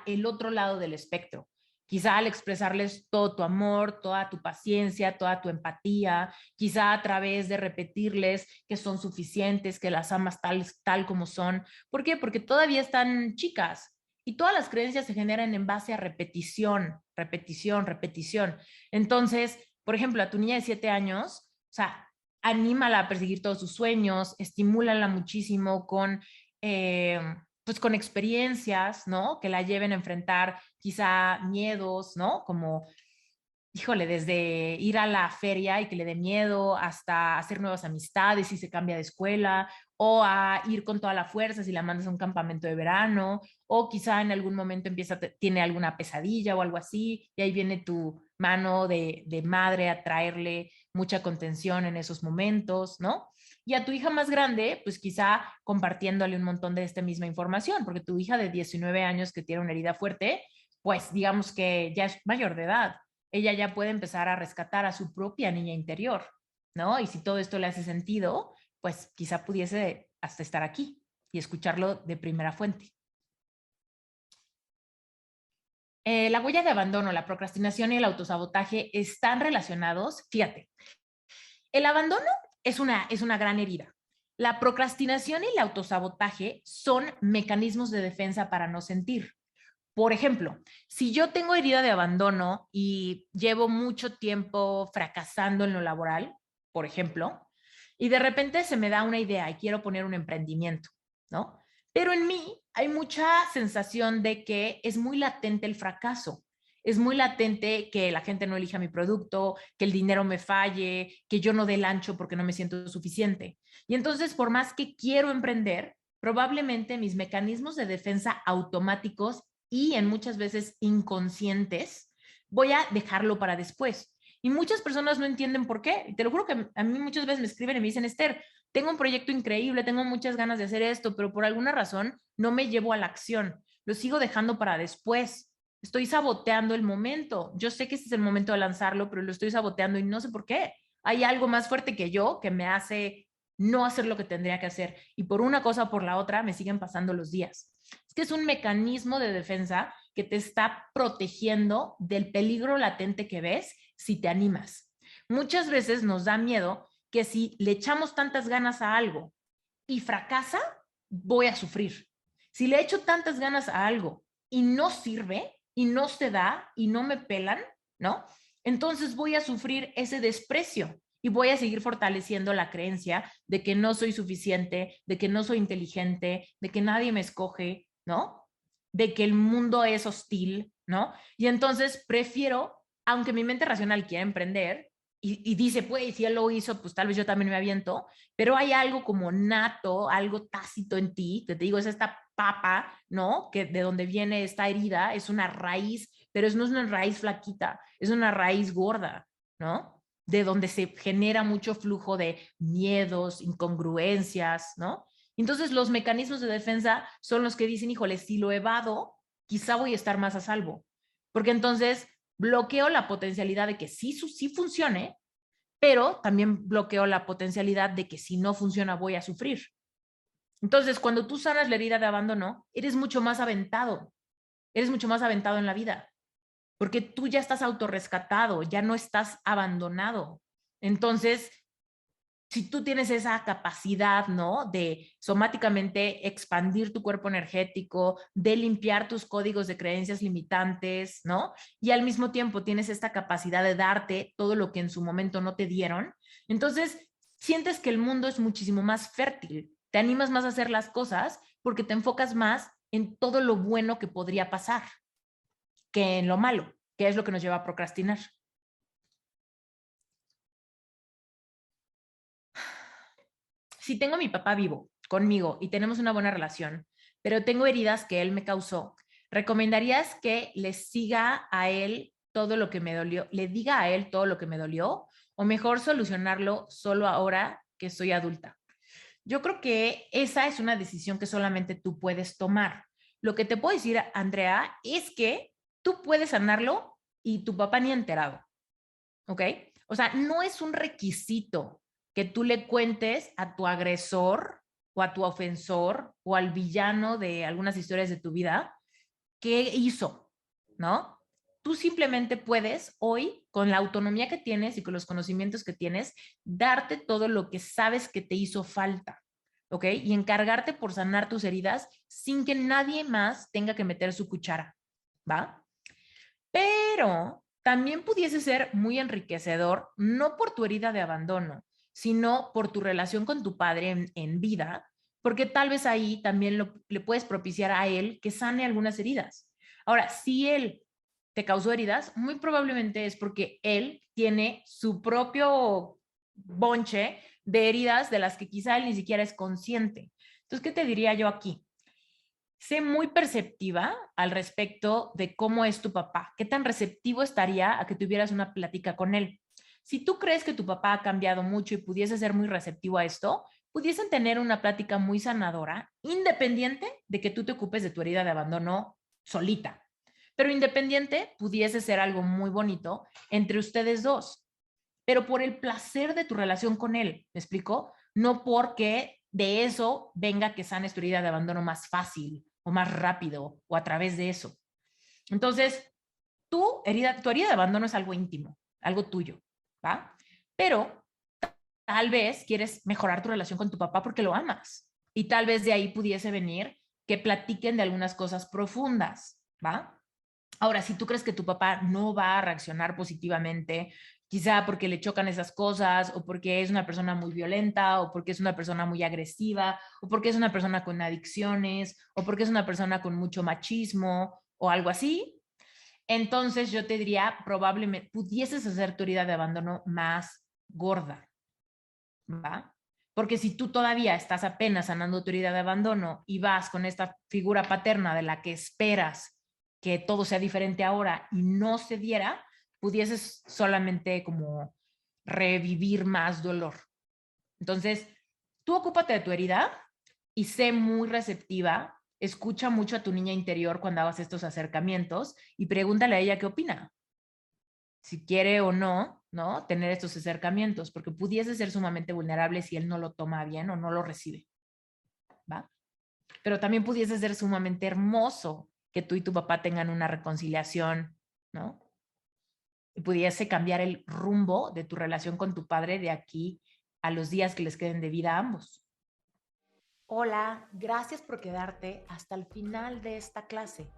el otro lado del espectro? Quizá al expresarles todo tu amor, toda tu paciencia, toda tu empatía, quizá a través de repetirles que son suficientes, que las amas tal como son. ¿Por qué? Porque todavía están chicas y todas las creencias se generan en base a repetición, repetición, repetición. Entonces, por ejemplo, a tu niña de 7 años, o sea, anímala a perseguir todos sus sueños, estimúlala muchísimo eh, pues con experiencias, ¿no? Que la lleven a enfrentar quizá miedos, ¿no? Como, híjole, desde ir a la feria y que le dé miedo hasta hacer nuevas amistades si se cambia de escuela o a ir con toda la fuerza si la mandas a un campamento de verano o quizá en algún momento tiene alguna pesadilla o algo así y ahí viene tu mano de madre a traerle mucha contención en esos momentos, ¿no? Y a tu hija más grande, pues quizá compartiéndole un montón de esta misma información, porque tu hija de 19 años que tiene una herida fuerte, pues digamos que ya es mayor de edad, ella ya puede empezar a rescatar a su propia niña interior, ¿no? Y si todo esto le hace sentido, pues quizá pudiese hasta estar aquí y escucharlo de primera fuente. La huella de abandono, la procrastinación y el autosabotaje están relacionados. Fíjate, el abandono es una gran herida. La procrastinación y el autosabotaje son mecanismos de defensa para no sentir. Por ejemplo, si yo tengo herida de abandono y llevo mucho tiempo fracasando en lo laboral, por ejemplo, y de repente se me da una idea y quiero poner un emprendimiento, ¿no? Pero en mí hay mucha sensación de que es muy latente el fracaso. Es muy latente que la gente no elija mi producto, que el dinero me falle, que yo no dé el ancho porque no me siento suficiente. Y entonces, por más que quiero emprender, probablemente mis mecanismos de defensa automáticos y en muchas veces inconscientes, voy a dejarlo para después. Y muchas personas no entienden por qué. Te lo juro que a mí muchas veces me escriben y me dicen, Esther, tengo un proyecto increíble, tengo muchas ganas de hacer esto, pero por alguna razón no me llevo a la acción. Lo sigo dejando para después. Estoy saboteando el momento. Yo sé que este es el momento de lanzarlo, pero lo estoy saboteando y no sé por qué. Hay algo más fuerte que yo que me hace no hacer lo que tendría que hacer. Y por una cosa o por la otra me siguen pasando los días. Es que es un mecanismo de defensa que te está protegiendo del peligro latente que ves si te animas. Muchas veces nos da miedo que si le echamos tantas ganas a algo y fracasa, voy a sufrir. Si le echo tantas ganas a algo y no sirve y no se da y no me pelan, ¿no? Entonces voy a sufrir ese desprecio y voy a seguir fortaleciendo la creencia de que no soy suficiente, de que no soy inteligente, de que nadie me escoge, ¿no? De que el mundo es hostil, ¿no? Y entonces prefiero, aunque mi mente racional quiera emprender y dice, pues, si él lo hizo, pues tal vez yo también me aviento, pero hay algo como nato, algo tácito en ti, que te digo, es esta papa, ¿no? Que de donde viene esta herida, es una raíz, pero no es una raíz flaquita, es una raíz gorda, ¿no? De donde se genera mucho flujo de miedos, incongruencias, ¿no? Entonces los mecanismos de defensa son los que dicen, híjole, si lo evado, quizá voy a estar más a salvo, porque entonces bloqueo la potencialidad de que sí funcione, pero también bloqueo la potencialidad de que si no funciona voy a sufrir. Entonces, cuando tú sanas la herida de abandono, eres mucho más aventado en la vida, porque tú ya estás autorrescatado, ya no estás abandonado. Entonces, si tú tienes esa capacidad, ¿no? De somáticamente expandir tu cuerpo energético, de limpiar tus códigos de creencias limitantes, ¿no? Y al mismo tiempo tienes esta capacidad de darte todo lo que en su momento no te dieron, entonces sientes que el mundo es muchísimo más fértil, te animas más a hacer las cosas porque te enfocas más en todo lo bueno que podría pasar que en lo malo, que es lo que nos lleva a procrastinar. Si tengo a mi papá vivo conmigo y tenemos una buena relación, pero tengo heridas que él me causó, ¿recomendarías que le siga a él todo lo que me dolió, le diga a él todo lo que me dolió o mejor solucionarlo solo ahora que soy adulta? Yo creo que esa es una decisión que solamente tú puedes tomar. Lo que te puedo decir, Andrea, es que tú puedes sanarlo y tu papá ni enterado. ¿Ok? O sea, no es un requisito que tú le cuentes a tu agresor o a tu ofensor o al villano de algunas historias de tu vida qué hizo, ¿no? Tú simplemente puedes hoy, con la autonomía que tienes y con los conocimientos que tienes, darte todo lo que sabes que te hizo falta, ¿ok? Y encargarte por sanar tus heridas sin que nadie más tenga que meter su cuchara, ¿va? Pero también pudiese ser muy enriquecedor, no por tu herida de abandono, sino por tu relación con tu padre en vida, porque tal vez ahí también le puedes propiciar a él que sane algunas heridas. Ahora, si él te causó heridas, muy probablemente es porque él tiene su propio bonche de heridas de las que quizá él ni siquiera es consciente. Entonces, ¿qué te diría yo aquí? Sé muy perceptiva al respecto de cómo es tu papá, qué tan receptivo estaría a que tuvieras una plática con él. Si tú crees que tu papá ha cambiado mucho y pudiese ser muy receptivo a esto, pudiesen tener una plática muy sanadora, independiente de que tú te ocupes de tu herida de abandono solita. Pero independiente pudiese ser algo muy bonito entre ustedes dos, pero por el placer de tu relación con él, ¿me explico? no porque de eso venga que sanes tu herida de abandono más fácil o más rápido o a través de eso. Entonces, tu herida de abandono es algo íntimo, algo tuyo, ¿va? Pero tal vez quieres mejorar tu relación con tu papá porque lo amas. Y tal vez de ahí pudiese venir que platiquen de algunas cosas profundas, ¿va? Ahora, si tú crees que tu papá no va a reaccionar positivamente, quizá porque le chocan esas cosas, o porque es una persona muy violenta, o porque es una persona muy agresiva, o porque es una persona con adicciones, o porque es una persona con mucho machismo, o algo así, entonces yo te diría, probablemente pudieses hacer tu herida de abandono más gorda, ¿va? Porque si tú todavía estás apenas sanando tu herida de abandono y vas con esta figura paterna de la que esperas que todo sea diferente ahora y no se diera, pudieses solamente como revivir más dolor. Entonces, tú ocúpate de tu herida y sé muy receptiva, escucha mucho a tu niña interior cuando hagas estos acercamientos y pregúntale a ella qué opina, si quiere o no, ¿no? Tener estos acercamientos, porque pudiese ser sumamente vulnerable si él no lo toma bien o no lo recibe, ¿va? Pero también pudiese ser sumamente hermoso que tú y tu papá tengan una reconciliación, ¿no? Y pudiese cambiar el rumbo de tu relación con tu padre de aquí a los días que les queden de vida a ambos. Hola, gracias por quedarte hasta el final de esta clase.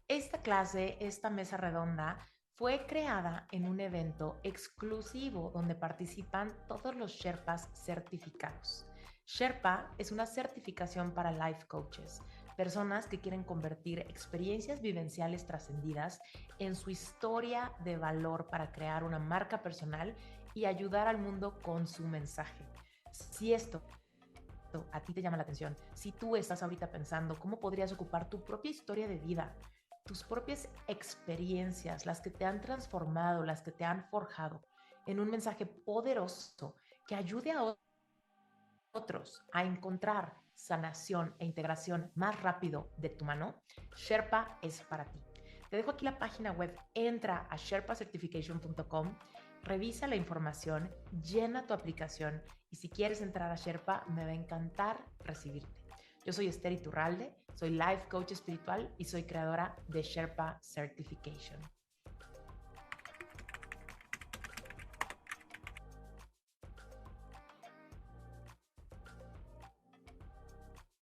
Esta mesa redonda, fue creada en un evento exclusivo donde participan todos los Sherpas certificados. Sherpa es una certificación para life coaches, personas que quieren convertir experiencias vivenciales trascendidas en su historia de valor para crear una marca personal y ayudar al mundo con su mensaje. Si esto a ti te llama la atención, si tú estás ahorita pensando cómo podrías ocupar tu propia historia de vida, tus propias experiencias, las que te han transformado, las que te han forjado, en un mensaje poderoso que ayude a otros a encontrar sanación e integración más rápido de tu mano, Sherpa es para ti. Te dejo aquí la página web, entra a sherpacertification.com, revisa la información, llena tu aplicación y si quieres entrar a Sherpa, me va a encantar recibirte. Yo soy Esther Iturralde, soy Life Coach Espiritual y soy creadora de Sherpa Certification.